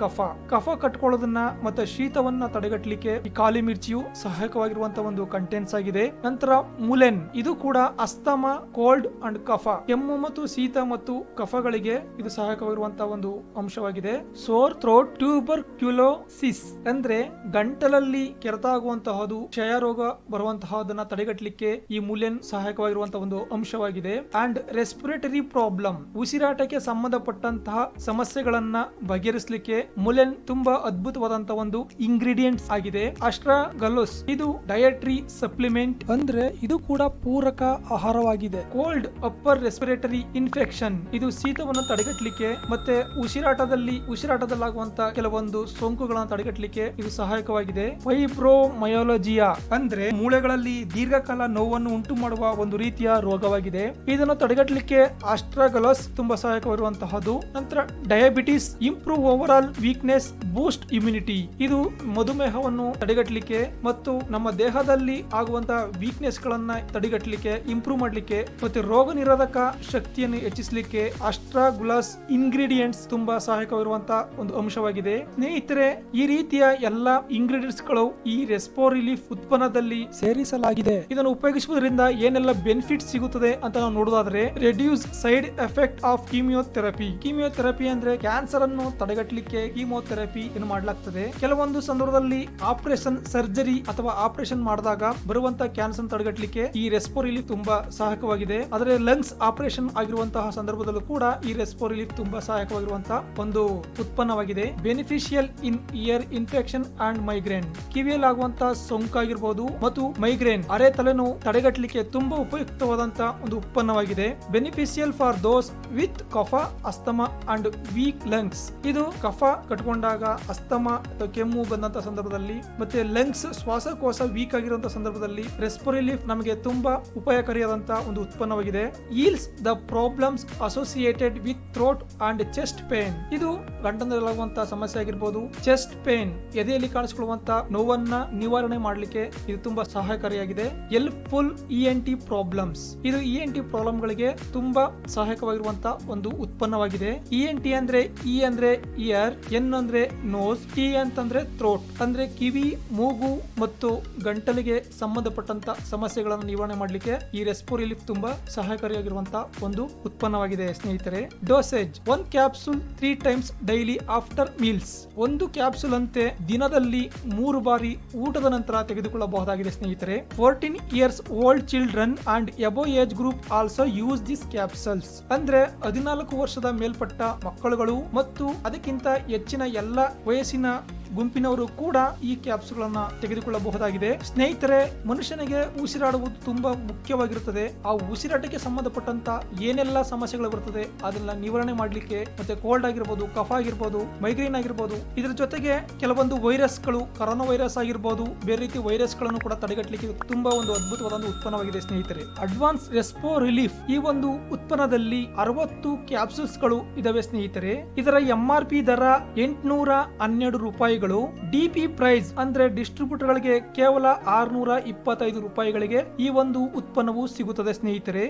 ಕಫ ಕಟ್ಕೊಳ್ಳೋದನ್ನ ಮತ್ತೆ ಶೀತವನ್ನ ತಡೆಗಟ್ಟಲಿಕ್ಕೆ ಈ ಕಾಲಿ ಮಿರ್ಚಿಯು ಸಹಾಯಕ ಸಹಾಯಕವಾಗಿರುವಂತಹ ಒಂದು ಕಂಟೆಂಟ್ಸ್ ಆಗಿದೆ. ನಂತರ ಮುಲೆನ್, ಇದು ಕೂಡ ಅಸ್ತಮಾ, ಕೋಲ್ಡ್ ಅಂಡ್ ಕಫ, ಕೆಮ್ಮು ಮತ್ತು ಶೀತ ಮತ್ತು ಕಫಗಳಿಗೆ ಇದು ಸಹಾಯಕವಾಗಿರುವಂತಹ ಒಂದು ಅಂಶವಾಗಿದೆ. ಸೋರ್ ಥ್ರೋಟ್, ಟ್ಯೂಬರ್ಕ್ಯುಲೋಸಿಸ್ ಅಂದ್ರೆ ಗಂಟಲಲ್ಲಿ ಕೆರೆತ ಆಗುವಂತಹದು, ಕ್ಷಯ ರೋಗ ಬರುವಂತಹದನ್ನ ತಡೆಗಟ್ಟಲಿಕ್ಕೆ ಈ ಮುಲೆನ್ ಸಹಾಯಕವಾಗಿರುವಂತಹ ಒಂದು ಅಂಶವಾಗಿದೆ. ಅಂಡ್ ರೆಸ್ಪಿರೇಟರಿ ಪ್ರಾಬ್ಲಮ್, ಉಸಿರಾಟಕ್ಕೆ ಸಂಬಂಧಪಟ್ಟಂತಹ ಸಮಸ್ಯೆಗಳನ್ನ ಬಗೆಹರಿಸಲಿಕ್ಕೆ ಮುಲೆನ್ ತುಂಬಾ ಅದ್ಭುತವಾದಂತಹ ಒಂದು ಇಂಗ್ರೀಡಿಯೆಂಟ್ಸ್ ಆಗಿದೆ. ಅಸ್ಟ್ರಾಗಲೋಸ್, ಇದು ಡಯಟ್ರಿ ಸಪ್ಲಿಮೆಂಟ್ ಅಂದ್ರೆ ಇದು ಕೂಡ ಪೂರಕ ಆಹಾರವಾಗಿದೆ. ಕೋಲ್ಡ್ ಅಪ್ಪರ್ ರೆಸ್ಪಿರೇಟರಿ ಇನ್ಫೆಕ್ಷನ್, ಇದು ಶೀತವನ್ನು ತಡೆಗಟ್ಟಲಿಕ್ಕೆ ಮತ್ತೆ ಉಸಿರಾಟದಲ್ಲಾಗುವಂತ ಕೆಲವೊಂದು ಸೋಂಕುಗಳನ್ನು ತಡೆಗಟ್ಟಲಿಕ್ಕೆ ಇದು ಸಹಾಯಕವಾಗಿದೆ. ಫೈಬ್ರೋಮಯಾಲಜಿಯಾ ಅಂದ್ರೆ ಮೂಳೆಗಳಲ್ಲಿ ದೀರ್ಘಕಾಲ ನೋವನ್ನು ಉಂಟು ಮಾಡುವ ಒಂದು ರೀತಿಯ ರೋಗವಾಗಿದೆ. ಇದನ್ನು ತಡೆಗಟ್ಟಲಿಕ್ಕೆ ಅಸ್ಟ್ರಾಗಲೋಸ್ ತುಂಬಾ ಸಹಾಯಕವಾಗಿರುವಂತಹದ್ದು. ನಂತರ diabetes, improve overall weakness, boost immunity, ಇದು ಮಧುಮೇಹವನ್ನು ತಡೆಗಟ್ಟಲಿಕ್ಕೆ ಮತ್ತು ನಮ್ಮ ದೇಹದಲ್ಲಿ ಆಗುವಂತಹ ವೀಕ್ನೆಸ್ ಗಳನ್ನ ತಡೆಗಟ್ಟಲಿಕ್ಕೆ, ಇಂಪ್ರೂವ್ ಮಾಡಲಿಕ್ಕೆ ಮತ್ತೆ ರೋಗ ನಿರೋಧಕ ಶಕ್ತಿಯನ್ನು ಹೆಚ್ಚಿಸಲಿಕ್ಕೆ ಅಸ್ಟ್ರಾಗುಲಸ್ ಇಂಗ್ರೀಡಿಯೆಂಟ್ಸ್ ತುಂಬಾ ಸಹಾಯಕವಾಗಿರುವಂತಹ ಒಂದು ಅಂಶವಾಗಿದೆ. ಸ್ನೇಹಿತರೆ, ಈ ರೀತಿಯ ಎಲ್ಲಾ ಇಂಗ್ರೀಡಿಯೆಂಟ್ಸ್ ಗಳು ಈ ರೆಸ್ಪೋ ರಿಲೀಫ್ ಉತ್ಪನ್ನದಲ್ಲಿ ಸೇರಿಸಲಾಗಿದೆ. ಇದನ್ನು ಉಪಯೋಗಿಸುವುದರಿಂದ ಏನೆಲ್ಲ ಬೆನಿಫಿಟ್ ಸಿಗುತ್ತದೆ ಅಂತ ನಾವು ನೋಡೋದಾದ್ರೆ, ರೆಡ್ಯೂಸ್ ಸೈಡ್ ಎಫೆಕ್ಟ್ ಆಫ್ ಕೀಮಿಯೋಥೆರಪಿ. ಕೀಮಿಯೋಥೆರಪಿ ಅಂದ್ರೆ ಕ್ಯಾನ್ಸರ್ ಅನ್ನು ತಡೆಗಟ್ಟಲಿಕ್ಕೆ ಕೀಮೋಥೆರಪಿ ಮಾಡಲಾಗ್ತದೆ. ಕೆಲವೊಂದು ಸಂದರ್ಭದಲ್ಲಿ ಆಪರೇಷನ್, ಸರ್ಜರಿ ಅಥವಾ ಆಪರೇಷನ್ ಮಾಡಿದಾಗ ಬರುವಂತಹ ಕ್ಯಾನ್ಸರ್ ತಡೆಗಟ್ಟಲಿಕ್ಕೆ ಈ ರೆಸ್ಪೋ ರಿಲೀಫ್ ತುಂಬಾ ಸಹಾಯಕವಾಗಿದೆ. ಆದರೆ ಲಂಗ್ಸ್ ಆಪರೇಷನ್ ಆಗಿರುವಂತಹ ಸಂದರ್ಭದಲ್ಲೂ ಕೂಡ ಈ ರೆಸ್ಪೋ ರಿಲೀಫ್ ತುಂಬಾ ಸಹಾಯಕವಾಗಿರುವಂತಹ ಒಂದು ಉತ್ಪನ್ನವಾಗಿದೆ. Beneficial in year infection and migraine, ಕಿವಿಯಲ್ಲಿ ಆಗುವಂತಹ ಸೋಂಕಾಗಿರಬಹುದು ಮತ್ತು ಮೈಗ್ರೇನ್, ಅರೆ ತಲೆನೋವು ತಡೆಗಟ್ಟಲಿಕ್ಕೆ ತುಂಬಾ ಉಪಯುಕ್ತವಾದಂತಹ ಒಂದು ಉತ್ಪನ್ನವಾಗಿದೆ. ಬೆನಿಫಿಷಿಯಲ್ ಫಾರ್ ದೋಸ್ ವಿತ್ ಕಫ, ಅಸ್ತಮಾ ಅಂಡ್ ವೀಕ್ ಲಂಗ್ಸ್, ಇದು ಕಫ ಕಟ್ಕೊಂಡಾಗ, ಅಸ್ತಮಾ ಕೆಮ್ಮು ಬಂದಂತಹ ಸಂದರ್ಭದಲ್ಲಿ ಮತ್ತೆ ಲಂಗ್ಸ್ ಶ್ವಾಸಕೋಶ ವೀಕ್ ಆಗಿರುವಂತಹ ಸಂದರ್ಭದಲ್ಲಿ ರೆಸ್ಪೋ ರಿಲೀಫ್ ನಮಗೆ ತುಂಬಾ ಉಪಯೋಗಕಾರಿಯಾದಂತಹ ಒಂದು ಉತ್ಪನ್ನವಾಗಿದೆ. Eases the problems associated with throat and chest pain, ಇದು ಗಂಟಲಲ್ಲಾಗುವಂತಹ ಸಮಸ್ಯೆ ಆಗಿರಬಹುದು, ಚೆಸ್ಟ್ ಪೇನ್ ಎದೆಯಲ್ಲಿ ಕಾಣಿಸಿಕೊಳ್ಳುವಂತಹ ನೋವನ್ನ ನಿವಾರಣೆ ಮಾಡಲಿಕ್ಕೆ ಇದು ತುಂಬಾ ಸಹಾಯಕಾರಿಯಾಗಿದೆ. ಫುಲ್ ENT ಪ್ರಾಬ್ಲಮ್ಸ್, ಇದು ENT ಪ್ರಾಬ್ಲಮ್ ಗಳಿಗೆ ತುಂಬಾ ಸಹಾಯಕವಾಗಿರುವಂತಹ ಒಂದು ಉತ್ಪನ್ನವಾಗಿದೆ. ENT ಅಂದ್ರೆ ಇ ಅಂದ್ರೆ ಇಯರ್, ಎನ್ ಅಂದ್ರೆ ನೋಸ್, ಟಿ ಅಂತಂದ್ರೆ ಥ್ರೋಟ್ ಅಂದ್ರೆ ಕಿವಿ, ಮೂಗು ಮತ್ತು ಗಂಟಲಿಗೆ ಸಂಬಂಧಪಟ್ಟಂತ ಸಮಸ್ಯೆಗಳನ್ನು ನಿವಾರಣೆ ಮಾಡಲಿಕ್ಕೆ ಈ ರೆಸ್ಪೋ ರಿಲೀಫ್ ತುಂಬಾ ಸಹಾಯಕಾರಿಯಾಗಿರುವಂತಹ ಒಂದು ಉತ್ಪನ್ನವಾಗಿದೆ. ಸ್ನೇಹಿತರೆ, dosage 1 capsule 3 times daily after meals, ಒಂದು ಕ್ಯಾಪ್ಸೂಲ್ ಅಂತೆ ದಿನದಲ್ಲಿ 3 ಬಾರಿ ಊಟದ ನಂತರ ತೆಗೆದುಕೊಳ್ಳಬಹುದಾಗಿದೆ. ಸ್ನೇಹಿತರೆ, 14 years old children and above age group also use this capsules, ಅಂದ್ರೆ 14 ವರ್ಷದ ಮೇಲ್ಪಟ್ಟ ಮಕ್ಕಳುಗಳು ಮತ್ತು ಅದಕ್ಕಿಂತ ಹೆಚ್ಚಿನ ಎಲ್ಲ ವಯಸ್ಸಿನ ಗುಂಪಿನವರು ಕೂಡ ಈ ಕ್ಯಾಪ್ಸೂಲ್ಗಳನ್ನ ತೆಗೆದುಕೊಳ್ಳಬಹುದಾಗಿದೆ. ಸ್ನೇಹಿತರೆ, ಮನುಷ್ಯನಿಗೆ ಉಸಿರಾಡುವುದು ತುಂಬಾ ಮುಖ್ಯವಾಗಿರುತ್ತದೆ. ಆ ಉಸಿರಾಟಕ್ಕೆ ಸಂಬಂಧಪಟ್ಟಂತ ಏನೆಲ್ಲ ಸಮಸ್ಯೆಗಳು ಬರುತ್ತದೆ ಅದನ್ನ ನಿವಾರಣೆ ಮಾಡಲಿಕ್ಕೆ, ಮತ್ತೆ ಕೋಲ್ಡ್ ಆಗಿರ್ಬೋದು, ಕಫ ಆಗಿರ್ಬೋದು, ಮೈಗ್ರೇನ್ ಆಗಿರ್ಬೋದು, ಇದರ ಜೊತೆಗೆ ಕೆಲವೊಂದು ವೈರಸ್ಗಳು, ಕರೋನಾ ವೈರಸ್ ಆಗಿರ್ಬೋದು, ಬೇರೆ ರೀತಿ ವೈರಸ್ ಗಳನ್ನು ಕೂಡ ತಡೆಗಟ್ಟಲಿಕ್ಕೆ ತುಂಬಾ ಒಂದು ಅದ್ಭುತವಾದ ಉತ್ಪನ್ನವಾಗಿದೆ. ಸ್ನೇಹಿತರೆ, ಅಡ್ವಾನ್ಸ್ ರೆಸ್ಪೋ ರಿಲೀಫ್ ಈ ಒಂದು ಉತ್ಪನ್ನದಲ್ಲಿ 60 ಕ್ಯಾಪ್ಸೂಲ್ಸ್ ಗಳು ಇದಾವೆ. ಸ್ನೇಹಿತರೆ, ಇದರ MRP ದರ 812 ರೂಪಾಯಿಗಳು. DP ಪ್ರೈಸ್ ಅಂದ್ರೆ ಡಿಸ್ಟ್ರಿಬ್ಯೂಟರ್ ಗಳಿಗೆ ಕೇವಲ 625 ರೂಪಾಯಿಗಳಿಗೆ ಈ ಒಂದು ಉತ್ಪನ್ನವು ಸಿಗುತ್ತದೆ. ಸ್ನೇಹಿತರೆ,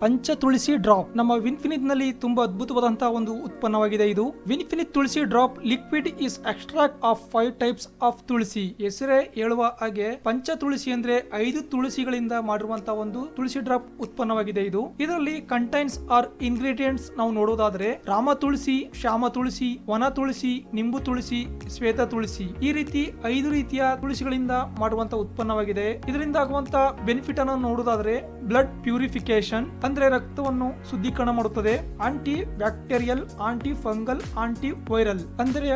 ಪಂಚ ತುಳಸಿ ಡ್ರಾಪ್ ನಮ್ಮ ವಿನ್ಫಿನಿತ್ ನಲ್ಲಿ ತುಂಬಾ ಅದ್ಭುತವಾದಂತಹ ಒಂದು ಉತ್ಪನ್ನವಾಗಿದೆ. ಇದು ವಿನ್ಫಿನಿತ್ tulsi drop liquid is extract of 5 types of tulsi. ಹೆಸರೇ ಹೇಳುವ ಹಾಗೆ ಪಂಚ ತುಳಸಿ ಅಂದ್ರೆ 5 ತುಳಸಿಗಳಿಂದ ಮಾಡಿರುವಂತಹ ಒಂದು ತುಳಸಿ ಡ್ರಾಪ್ ಉತ್ಪನ್ನವಾಗಿದೆ. ಇದು ಇದರಲ್ಲಿ ಕಂಟೈನ್ಸ್ ಆರ್ ಇಂಗ್ರೀಡಿಯೆಂಟ್ಸ್ ನಾವು ನೋಡೋದಾದ್ರೆ ರಾಮ ತುಳಸಿ, ಶ್ಯಾಮ ತುಳಸಿ, ವನ ತುಳಸಿ, ನಿಂಬು ತುಳಸಿ, ಶ್ವೇತ ತುಳಸಿ, ಈ ರೀತಿ 5 ರೀತಿಯ ತುಳಸಿಗಳಿಂದ ಮಾಡುವಂತಹ ಉತ್ಪನ್ನವಾಗಿದೆ. ಇದರಿಂದ ಆಗುವಂತಹ ಬೆನಿಫಿಟ್ ಅನ್ನು ನೋಡೋದಾದ್ರೆ ಬ್ಲಡ್ ಪ್ಯೂರಿಫಿಕೇಶನ್ ಅಂದ್ರೆ ರಕ್ತವನ್ನು ಶುದ್ಧೀಕರಣ ಮಾಡುತ್ತದೆ, anti bacterial, aunty fungal, anti viral ಅಂದ್ರೆ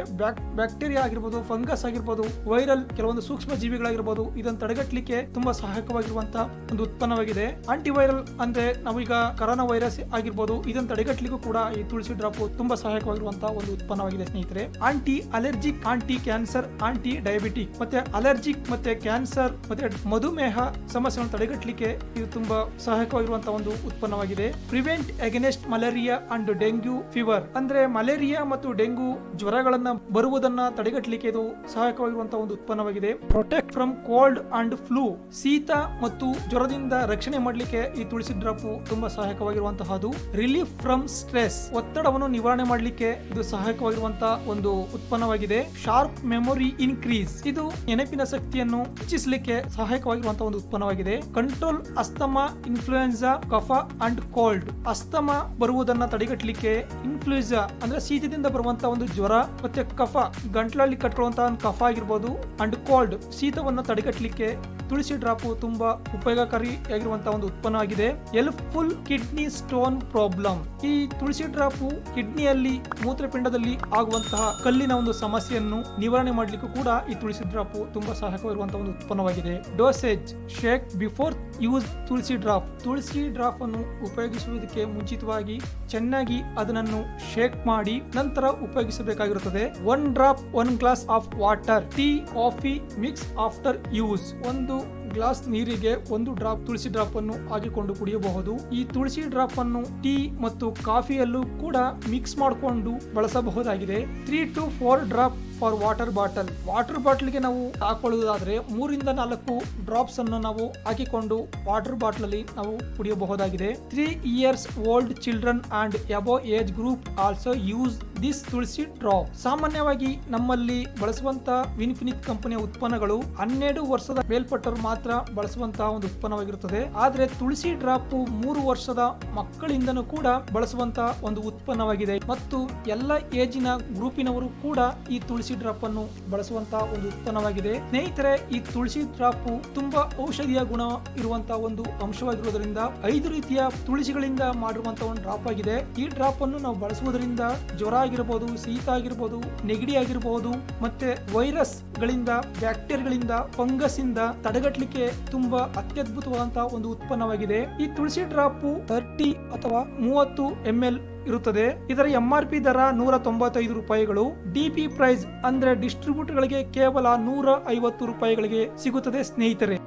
ಬ್ಯಾಕ್ಟೀರಿಯಾ ಆಗಿರ್ಬೋದು, ಫಂಗಸ್ ಆಗಿರ್ಬೋದು, ವೈರಲ್ ಕೆಲವೊಂದು ಸೂಕ್ಷ್ಮ ಜೀವಿಗಳಾಗಿರ್ಬೋದು, ಇದನ್ನು ತಡೆಗಟ್ಟಲಿಕ್ಕೆ ತುಂಬಾ ಸಹಾಯಕವಾಗಿರುವಂತಹ ಒಂದು ಉತ್ಪನ್ನವಾಗಿದೆ. ಆಂಟಿ ವೈರಲ್ ಅಂದ್ರೆ ನಾವೀಗ ಕರೋನಾ ವೈರಸ್ ಆಗಿರ್ಬೋದು, ಇದನ್ನು ತಡೆಗಟ್ಟಲಿಕ್ಕೂ ಕೂಡ ಈ ತುಳಸಿ ಡ್ರಾಪ್ ತುಂಬಾ ಸಹಾಯಕವಾಗಿರುವಂತಹ ಒಂದು ಉತ್ಪನ್ನವಾಗಿದೆ. ಸ್ನೇಹಿತರೆ, anti allergic, anti cancer, anti diabetic ಮತ್ತೆ ಅಲರ್ಜಿಕ್ ಮತ್ತೆ ಕ್ಯಾನ್ಸರ್ ಮತ್ತೆ ಮಧುಮೇಹ ಸಮಸ್ಯೆಗಳನ್ನು ತಡೆಗಟ್ಟಲಿಕ್ಕೆ ಇದು ತುಂಬಾ ಸಹಾಯಕವಾಗಿರುವಂತಹ ಒಂದು ಉತ್ಪನ್ನ ಉತ್ಪನ್ನವಾಗಿದೆ. Prevent against malaria and dengue fever ಅಂದ್ರೆ ಮಲೇರಿಯಾ ಮತ್ತು ಡೆಂಗ್ಯೂ ಜ್ವರಗಳನ್ನ ಬರುವುದನ್ನ ತಡೆಗಟ್ಟಲಿಕ್ಕೆ ಇದು ಸಹಾಯಕವಾಗಿರುವಂತಹ ಒಂದು ಉತ್ಪನ್ನವಾಗಿದೆ. Protect from cold and flu, ಶೀತ ಮತ್ತು ಜ್ವರದಿಂದ ರಕ್ಷಣೆ ಮಾಡಲಿಕ್ಕೆ ಈ ತುಳಸಿ ಡ್ರಾಪ್ ತುಂಬಾ ಸಹಾಯಕವಾಗಿರುವಂತಹದ್ದು. ರಿಲೀಫ್ ಫ್ರಮ್ ಸ್ಟ್ರೆಸ್, ಒತ್ತಡವನ್ನು ನಿವಾರಣೆ ಮಾಡಲಿಕ್ಕೆ ಇದು ಸಹಾಯಕವಾಗಿರುವಂತಹ ಒಂದು ಉತ್ಪನ್ನವಾಗಿದೆ. ಶಾರ್ಪ್ ಮೆಮೊರಿ ಇನ್ಕ್ರೀಸ್, ಇದು ನೆನಪಿನ ಶಕ್ತಿಯನ್ನು ಹೆಚ್ಚಿಸಲಿಕ್ಕೆ ಸಹಾಯಕವಾಗಿರುವಂತಹ ಒಂದು ಉತ್ಪನ್ನವಾಗಿದೆ. ಕಂಟ್ರೋಲ್ ಅಸ್ತಮಾ, ಇನ್ಫ್ಲೂಯೆನ್ಸಾ, ಕಫ ಅಂಡ್ ಕೋಲ್ಡ್, ಅಸ್ತಮಾ ಬರುವುದನ್ನ ತಡೆಗಟ್ಟಲಿಕ್ಕೆ ಇನ್ಫ್ಲೂಯೆನ್ಸಾ ಅಂದ್ರೆ ಶೀತದಿಂದ ಬರುವಂತಹ ಒಂದು ಜ್ವರ ಮತ್ತೆ ಕಫ ಗಂಟ್ಲಲ್ಲಿ ಕಟ್ಕೊಳ್ಳುವಂತಹ ಕಫ ಆಗಿರ್ಬೋದು ಅಂಡ್ ಕೋಲ್ಡ್ ಶೀತವನ್ನು ತಡೆಗಟ್ಟಲಿಕ್ಕೆ ತುಳಸಿ ಡ್ರಾಪ್ ತುಂಬಾ ಉಪಯೋಗಕಾರಿಯಾಗಿರುವಂತಹ ಒಂದು ಉತ್ಪನ್ನವಾಗಿದೆ. ಹೆಲ್ಪ್ಫುಲ್ ಕಿಡ್ನಿ ಸ್ಟೋನ್ ಪ್ರಾಬ್ಲಮ್, ಈ ತುಳಸಿ ಡ್ರಾಪ್ ಕಿಡ್ನಿಯಲ್ಲಿ ಮೂತ್ರಪಿಂಡದಲ್ಲಿ ಆಗುವಂತಹ ಕಲ್ಲಿನ ಒಂದು ಸಮಸ್ಯೆಯನ್ನು ನಿವಾರಣೆ ಮಾಡಲಿಕ್ಕೂ ಕೂಡ ಈ ತುಳಸಿ ಡ್ರಾಪ್ ತುಂಬಾ ಸಹಾಯಕವಾಗಿರುವಂತಹ ಒಂದು ಉತ್ಪನ್ನವಾಗಿದೆ. ಡೋಸೇಜ್, ಶೇಕ್ ಬಿಫೋರ್ ಯೂಸ್ ತುಳಸಿ ಡ್ರಾಪ್, ತುಳಸಿ ಡ್ರಾಪ್ ಅನ್ನು ಉಪಯೋಗಿಸುವುದಕ್ಕೆ ಮುಂಚಿತವಾಗಿ ಚೆನ್ನಾಗಿ ಅದನ್ನು ಶೇಕ್ ಮಾಡಿ ನಂತರ ಉಪಯೋಗಿಸಬೇಕಾಗಿರುತ್ತದೆ. 1 drop 1 glass of water, tea coffee mix after use, ಒಂದು ಗ್ಲಾಸ್ ನೀರಿಗೆ 1 ಡ್ರಾಪ್ ತುಳಸಿ ಡ್ರಾಪ್ ಅನ್ನು ಹಾಕಿಕೊಂಡು ಕುಡಿಯಬಹುದು. ಈ ತುಳಸಿ ಡ್ರಾಪ್ ಅನ್ನು ಟೀ ಮತ್ತು ಕಾಫಿಯಲ್ಲೂ ಕೂಡ ಮಿಕ್ಸ್ ಮಾಡಿಕೊಂಡು ಬಳಸಬಹುದಾಗಿದೆ. 3 to 4 drop for water bottle, water ಬಾಟಲ್ಗೆ ನಾವು ಹಾಕೊಳ್ಳುವುದಾದ್ರೆ 3 ಇಂದ 4 ಡ್ರಾಪ್ಸ್ ಅನ್ನು ನಾವು ಹಾಕಿಕೊಂಡು ವಾಟರ್ ಬಾಟಲ್ ಅಲ್ಲಿ ನಾವು ಕುಡಿಯಬಹುದಾಗಿದೆ. 3 years old children and above age group also use this tulsi drop. ಸಾಮಾನ್ಯವಾಗಿ ನಮ್ಮಲ್ಲಿ ಬಳಸುವಂತಹ ವಿನ್ಫಿನಿತ್ ಕಂಪನಿಯ ಉತ್ಪನ್ನಗಳು 12 ವರ್ಷದ ಮೇಲ್ಪಟ್ಟರು ಮಾತ್ರ ಬಳಸುವಂತಹ ಒಂದು ಉತ್ಪನ್ನವಾಗಿರುತ್ತದೆ. ಆದ್ರೆ ತುಳಸಿ ಡ್ರಾಪ್ 3 ವರ್ಷದ ಮಕ್ಕಳಿಂದನೂ ಕೂಡ ಬಳಸುವಂತಹ ಒಂದು ಉತ್ಪನ್ನವಾಗಿದೆ ಮತ್ತು ಎಲ್ಲ ಏಜಿನ ಗ್ರೂಪಿನವರು ಕೂಡ ಈ ತುಳಸಿ ಡ್ರಾಪ್ ಅನ್ನು ಬಳಸುವಂತಹ ಒಂದು ಉತ್ಪನ್ನವಾಗಿದೆ. ಸ್ನೇಹಿತರೆ, ಈ ತುಳಸಿ ಡ್ರಾಪ್ ತುಂಬಾ ಔಷಧಿಯ ಗುಣ ಇರುವಂತಹ ಒಂದು ಅಂಶವಾಗಿರುವುದರಿಂದ 5 ರೀತಿಯ ತುಳಸಿಗಳಿಂದ ಮಾಡಿರುವಂತಹ ಒಂದು ಡ್ರಾಪ್ ಆಗಿದೆ. ಈ ಡ್ರಾಪ್ ಅನ್ನು ನಾವು ಬಳಸುವುದರಿಂದ ಜ್ವರ ಆಗಿರಬಹುದು, ಶೀತ ಆಗಿರಬಹುದು, ನೆಗಡಿ ಆಗಿರಬಹುದು ಮತ್ತೆ ವೈರಸ್ ಗಳಿಂದ, ಬ್ಯಾಕ್ಟೀರಿಯಾಗಳಿಂದ, ಫಂಗಸ್ ಇಂದ ತಡೆಗಟ್ಟಲಿಕ್ಕೆ ತುಂಬಾ ಅತ್ಯದ್ಭುತವಾದಂತಹ ಒಂದು ಉತ್ಪನ್ನವಾಗಿದೆ. ಈ ತುಳಸಿ ಡ್ರಾಪ್ 30 ಅಥವಾ 30 ml ಇರುತ್ತದೆ. ಇದರ MRP ದರ 195 ರೂಪಾಯಿಗಳು. DP ಪ್ರೈಸ್ ಅಂದ್ರೆ ಡಿಸ್ಟ್ರಿಬ್ಯೂಟರ್ ಗಳಿಗೆ ಕೇವಲ 150 ರೂಪಾಯಿಗಳಿಗೆ ಸಿಗುತ್ತದೆ ಸ್ನೇಹಿತರೆ.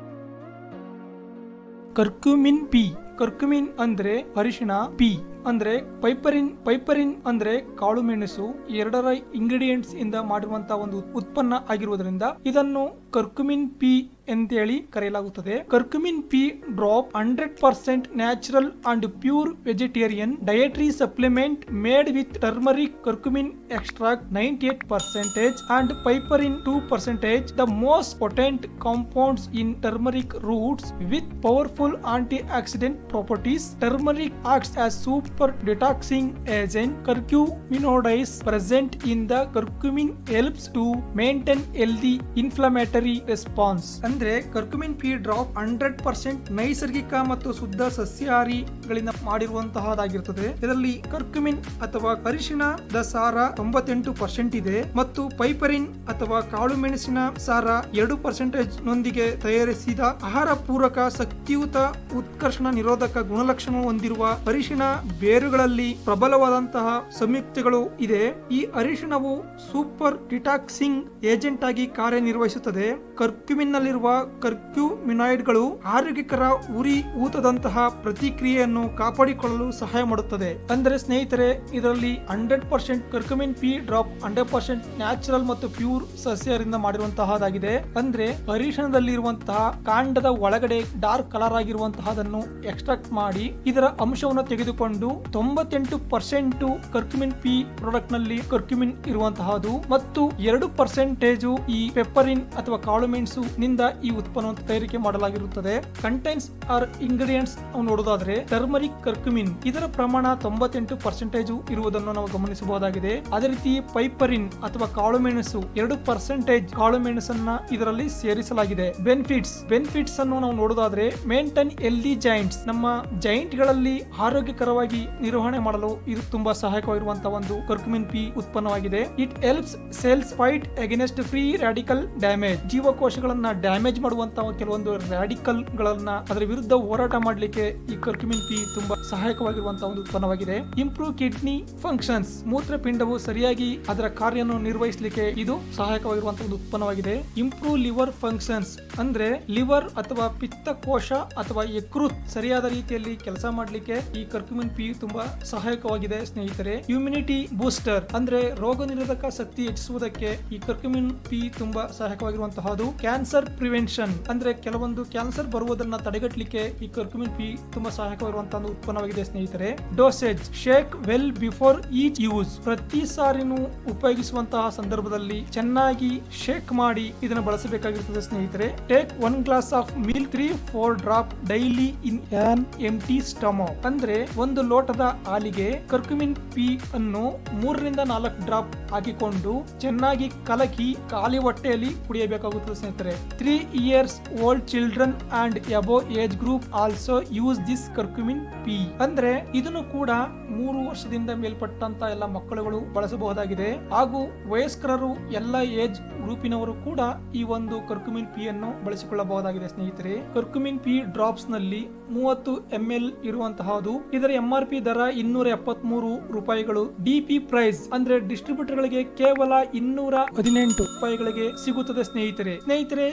ಕರ್ಕ್ಯೂಮಿನ್ ಪಿ, ಕರ್ಕ್ಯೂಮಿನ್ ಅಂದ್ರೆ ಅರಿಶಿಣ, ಪಿ ಅಂದ್ರೆ ಪೈಪರಿನ್ ಅಂದ್ರೆ ಕಾಳು ಮೆಣಸು, ಎರಡರ ಇಂಗ್ರೀಡಿಯೆಂಟ್ಸ್ ಇಂದ ಮಾಡಿರುವಂತಹ ಒಂದು ಉತ್ಪನ್ನ ಆಗಿರುವುದರಿಂದ ಇದನ್ನು ಕರ್ಕ್ಯೂಮಿನ್ ಪಿ ಅಂತೇಳಿ ಕರೆಯಲಾಗುತ್ತದೆ. Curcumin P drop 100% natural and pure vegetarian dietary supplement made with turmeric, curcumin extract 98% and piperine 2%, the most potent compounds in turmeric roots with powerful antioxidant properties. Turmeric acts as super detoxing agent. Curcuminoids present in the curcumin helps to maintain healthy inflammatory response. ಅಂದ್ರೆ curcumin P drop 100% ನೈಸರ್ಗಿಕ ಮತ್ತು ಶುದ್ಧ ಸಸ್ಯಾಹಾರಿಗಳಿಂದ ಮಾಡಿರುವಂತಹದಾಗಿರುತ್ತದೆ. ಇದರಲ್ಲಿ curcumin ಅಥವಾ ಅರಿಶಿಣದ ಸಾರ 98% ಇದೆ ಮತ್ತು ಪೈಪರಿನ್ ಅಥವಾ ಕಾಳು ಮೆಣಸಿನ ಸಾರ 2% ನೊಂದಿಗೆ ತಯಾರಿಸಿದ ಆಹಾರ ಪೂರಕ ಶಕ್ತಿಯುತ ಉತ್ಕರ್ಷಣ ನಿರೋಧಕ ಗುಣಲಕ್ಷಣ ಹೊಂದಿರುವ ಅರಿಶಿಣ ಬೇರುಗಳಲ್ಲಿ ಪ್ರಬಲವಾದಂತಹ ಸಂಯುಕ್ತಗಳು ಇದೆ. ಈ ಅರಿಶಿಣವು ಸೂಪರ್ ಡಿಟಾಕ್ಸಿಂಗ್ ಏಜೆಂಟ್ ಆಗಿ ಕಾರ್ಯನಿರ್ವಹಿಸುತ್ತದೆ. ಕರ್ಕ್ಯೂಮಿನ್ ನಲ್ಲಿರುವ ಕರ್ಕ್ಯೂಮಿನಾಯ್ಡ್ಗಳು ಆರೋಗ್ಯಕರ ಉರಿ ಊತದಂತಹ ಪ್ರತಿಕ್ರಿಯೆಯನ್ನು ಕಾಪಾಡಿಕೊಳ್ಳಲು ಸಹಾಯ ಮಾಡುತ್ತದೆ. ಅಂದ್ರೆ ಸ್ನೇಹಿತರೆ, ಇದರಲ್ಲಿ 100% ಕರ್ಕ್ಯೂಮಿನ್ ಪಿ ಡ್ರಾಪ್ 100% ನ್ಯಾಚುರಲ್ ಮತ್ತು ಪ್ಯೂರ್ ಸಸ್ಯದಿಂದ ಮಾಡಿರುವಂತಹದಾಗಿದೆ. ಅಂದ್ರೆ ಅರಿಶಿಣದಲ್ಲಿರುವಂತಹ ಕಾಂಡದ ಒಳಗಡೆ ಡಾರ್ಕ್ ಕಲರ್ ಆಗಿರುವಂತಹದನ್ನು ಎಕ್ಸ್ಟ್ರಾಕ್ಟ್ ಮಾಡಿ ಇದರ ಅಂಶವನ್ನು ತೆಗೆದುಕೊಂಡು 98% ಕರ್ಕ್ಯೂಮಿನ್ ಪಿ ಪ್ರಾಡಕ್ಟ್ ನಲ್ಲಿ ಕರ್ಕ್ಯೂಮಿನ್ ಇರುವಂತಹದ್ದು ಮತ್ತು 2% ಈ ಪೆಪ್ಪರಿನ್ ಅಥವಾ ಕಾಳು ಮೆಣಸು ನಿಂದ ಈ ಉತ್ಪನ್ನವನ್ನು ತಯಾರಿಕೆ ಮಾಡಲಾಗಿರುತ್ತದೆ. ಕಂಟೈನ್ಸ್ ಆರ್ ಇಂಗ್ರೀಡಿಯೆಂಟ್ಸ್ ನೋಡೋದಾದ್ರೆ ಟರ್ಮರಿಕ್, ಕರ್ಕ್ಯೂಮಿನ್ ಇದರ ಪ್ರಮಾಣ 98% ಇರುವುದನ್ನು ನಾವು ಗಮನಿಸಬಹುದಾಗಿದೆ. ಅದೇ ರೀತಿ ಪೈಪರಿನ್ ಅಥವಾ ಕಾಳು ಮೆಣಸು 2% ಕಾಳು ಮೆಣಸನ್ನ ಇದರಲ್ಲಿ ಸೇರಿಸಲಾಗಿದೆ. ಬೆನಿಫಿಟ್ಸ್ ಅನ್ನು ನಾವು ನೋಡೋದಾದ್ರೆ ಮೇಂಟೈನ್ ಹೆಲ್ದಿ ಜಾಯಿಂಟ್ಸ್, ನಮ್ಮ ಜಾಯಿಂಟ್ ಗಳಲ್ಲಿ ಆರೋಗ್ಯಕರವಾಗಿ ನಿರ್ವಹಣೆ ಮಾಡಲು ಇದು ತುಂಬಾ ಸಹಾಯಕವಾಗಿರುವಂತಹ ಒಂದು ಕರ್ಕ್ಯೂಮಿನ್ ಪಿ ಉತ್ಪನ್ನವಾಗಿದೆ. It helps cells fight against free radical damage, ಜೀವಕೋಶಗಳನ್ನ ಡ್ಯಾಮೇಜ್ ಡ್ಯಾಮೇಜ್ ಮಾಡುವಂತಹ ಕೆಲವೊಂದು ರಾಡಿಕಲ್ ಗಳನ್ನ ಅದರ ವಿರುದ್ಧ ಹೋರಾಟ ಮಾಡಲಿಕ್ಕೆ ಈ ಕರ್ಕ್ಯುಮಿನ್ ಪಿ ತುಂಬಾ ಸಹಾಯಕವಾಗಿರುವಂತಹ ಒಂದು ಉತ್ಪನ್ನವಾಗಿದೆ. ಇಂಪ್ರೂವ್ ಕಿಡ್ನಿ ಫಂಕ್ಷನ್ಸ್, ಮೂತ್ರಪಿಂಡವು ಸರಿಯಾಗಿ ಅದರ ಕಾರ್ಯವನ್ನು ನಿರ್ವಹಿಸಲಿಕ್ಕೆ ಇದು ಸಹಾಯಕವಾಗಿರುವಂತಹ ಒಂದು ಉತ್ಪನ್ನವಾಗಿದೆ. ಇಂಪ್ರೂವ್ ಲಿವರ್ ಫಂಕ್ಷನ್ಸ್ ಅಂದ್ರೆ ಲಿವರ್ ಅಥವಾ ಪಿತ್ತಕೋಶ ಅಥವಾ ಯಕೃತ್ ಸರಿಯಾದ ರೀತಿಯಲ್ಲಿ ಕೆಲಸ ಮಾಡಲಿಕ್ಕೆ ಈ ಕರ್ಕ್ಯುಮಿನ್ ಪಿ ತುಂಬಾ ಸಹಾಯಕವಾಗಿದೆ ಸ್ನೇಹಿತರೆ. ಇಮ್ಯುನಿಟಿ ಬೂಸ್ಟರ್ ಅಂದ್ರೆ ರೋಗ ನಿರೋಧಕ ಶಕ್ತಿ ಹೆಚ್ಚಿಸುವುದಕ್ಕೆ ಈ ಕರ್ಕ್ಯುಮಿನ್ ಪಿ ತುಂಬಾ ಸಹಾಯಕವಾಗಿರುವಂತಹದ್ದು. ಕ್ಯಾನ್ಸರ್ ಪ್ರಿವೆನ್ಷನ್ ಅಂದ್ರೆ ಕೆಲವೊಂದು ಕ್ಯಾನ್ಸರ್ ಬರುವುದನ್ನ ತಡೆಗಟ್ಟಲಿಕ್ಕೆ ಈ ಕರ್ಕ್ಯುಮಿನ್ ಪಿ ತುಂಬಾ ಸಹಾಯಕವಾಗಿರುವಂತಹ ಒಂದು ಉತ್ಪನ್ನವಾಗಿದೆ ಸ್ನೇಹಿತರೆ. Dosage, shake well before each use, ಪ್ರತಿ ಸಾರಿನೂ ಉಪಯೋಗಿಸುವಂತಹ ಸಂದರ್ಭದಲ್ಲಿ ಚೆನ್ನಾಗಿ ಶೇಕ್ ಮಾಡಿ ಇದನ್ನು ಬಳಸಬೇಕಾಗಿರುತ್ತದೆ ಸ್ನೇಹಿತರೆ. Take 1 glass of milk 3-4 drop daily in an empty stomach ಅಂದ್ರೆ ಒಂದು ಲೋಟದ ಹಾಲಿಗೆ ಕರ್ಕ್ಯುಮಿನ್ ಪಿ ಅನ್ನು 3-4 ಡ್ರಾಪ್ ಹಾಕಿಕೊಂಡು ಚೆನ್ನಾಗಿ ಕಲಕಿ ಖಾಲಿ ಹೊಟ್ಟೆಯಲ್ಲಿ ಕುಡಿಯಬೇಕಾಗುತ್ತದೆ ಸ್ನೇಹಿತರೆ. 3 years old children and above age group also use this curcumin P ಅಂದ್ರೆ ಇದನ್ನು ಕೂಡ 3 ವರ್ಷದಿಂದ ಮೇಲ್ಪಟ್ಟಂತ ಎಲ್ಲ ಮಕ್ಕಳುಗಳು ಬಳಸಬಹುದಾಗಿದೆ ಹಾಗೂ ವಯಸ್ಕರರು ಎಲ್ಲ ಏಜ್ ಗ್ರೂಪಿನವರು ಕೂಡ ಈ ಒಂದು ಕರ್ಕ್ಯುಮಿನ್ ಪಿ ಅನ್ನು ಬಳಸಿಕೊಳ್ಳಬಹುದಾಗಿದೆ ಸ್ನೇಹಿತರೆ. ಕರ್ಕ್ಯುಮಿನ್ ಪಿ ಡ್ರಾಪ್ಸ್ ನಲ್ಲಿ 30 ml ಇರುವಂತಹದ್ದು. ಇದರ MRP ದರ 273 ರೂಪಾಯಿಗಳು. DP ಪ್ರೈಸ್ ಅಂದ್ರೆ ಡಿಸ್ಟ್ರಿಬ್ಯೂಟರ್ ಗಳಿಗೆ ಕೇವಲ 218 ರೂಪಾಯಿಗಳಿಗೆ ಸಿಗುತ್ತದೆ ಸ್ನೇಹಿತರೆ.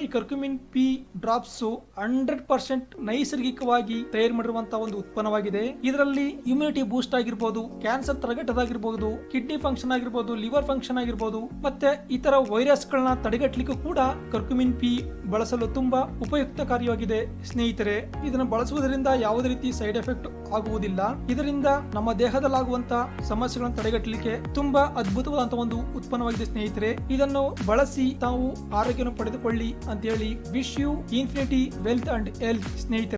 ಈ ಕರ್ಕ್ಯುಮಿನ್ ಪಿ ಡ್ರಾಪ್ಸ್ 100% ನೈಸರ್ಗಿಕವಾಗಿ ತಯಾರು ಮಾಡಿರುವಂತಹ ಒಂದು ಉತ್ಪನ್ನವಾಗಿದೆ. ಇದರಲ್ಲಿ ಇಮ್ಯುನಿಟಿ ಬೂಸ್ಟ್ ಆಗಿರಬಹುದು, ಕ್ಯಾನ್ಸರ್ ತಡೆಗಟ್ಟೋದಾಗಿರಬಹುದು, ಕಿಡ್ನಿ ಫಂಕ್ಷನ್ ಆಗಿರಬಹುದು, ಲಿವರ್ ಫಂಕ್ಷನ್ ಆಗಿರಬಹುದು, ಮತ್ತೆ ಇತರ ವೈರಸ್ ಗಳನ್ನ ತಡೆಗಟ್ಟಲಿಕ್ಕೂ ಕೂಡ ಕರ್ಕ್ಯುಮಿನ್ ಪಿ ಬಳಸಲು ತುಂಬಾ ಉಪಯುಕ್ತಕಾರಿಯಾಗಿದೆ ಸ್ನೇಹಿತರೆ. ಇದನ್ನು ಬಳಸುವುದರಿಂದ ಯಾವುದೇ ರೀತಿ ಸೈಡ್ ಎಫೆಕ್ಟ್ ಆಗುವುದಿಲ್ಲ. ಇದರಿಂದ ನಮ್ಮ ದೇಹದಲ್ಲಾಗುವಂತಹ ಸಮಸ್ಯೆಗಳನ್ನು ತಡೆಗಟ್ಟಲಿಕ್ಕೆ ತುಂಬಾ ಅದ್ಭುತವಾದಂತಹ ಒಂದು ಉತ್ಪನ್ನವಾಗಿದೆ ಸ್ನೇಹಿತರೆ. ಇದನ್ನು ಬಳಸಿ ತಾವು ಆರೋಗ್ಯವನ್ನು ಪಡೆದುಕೊಳ್ಳಿ ಅಂತ ಹೇಳಿ wish you infinity wealth and health ಸ್ನೇಹಿತರೆ.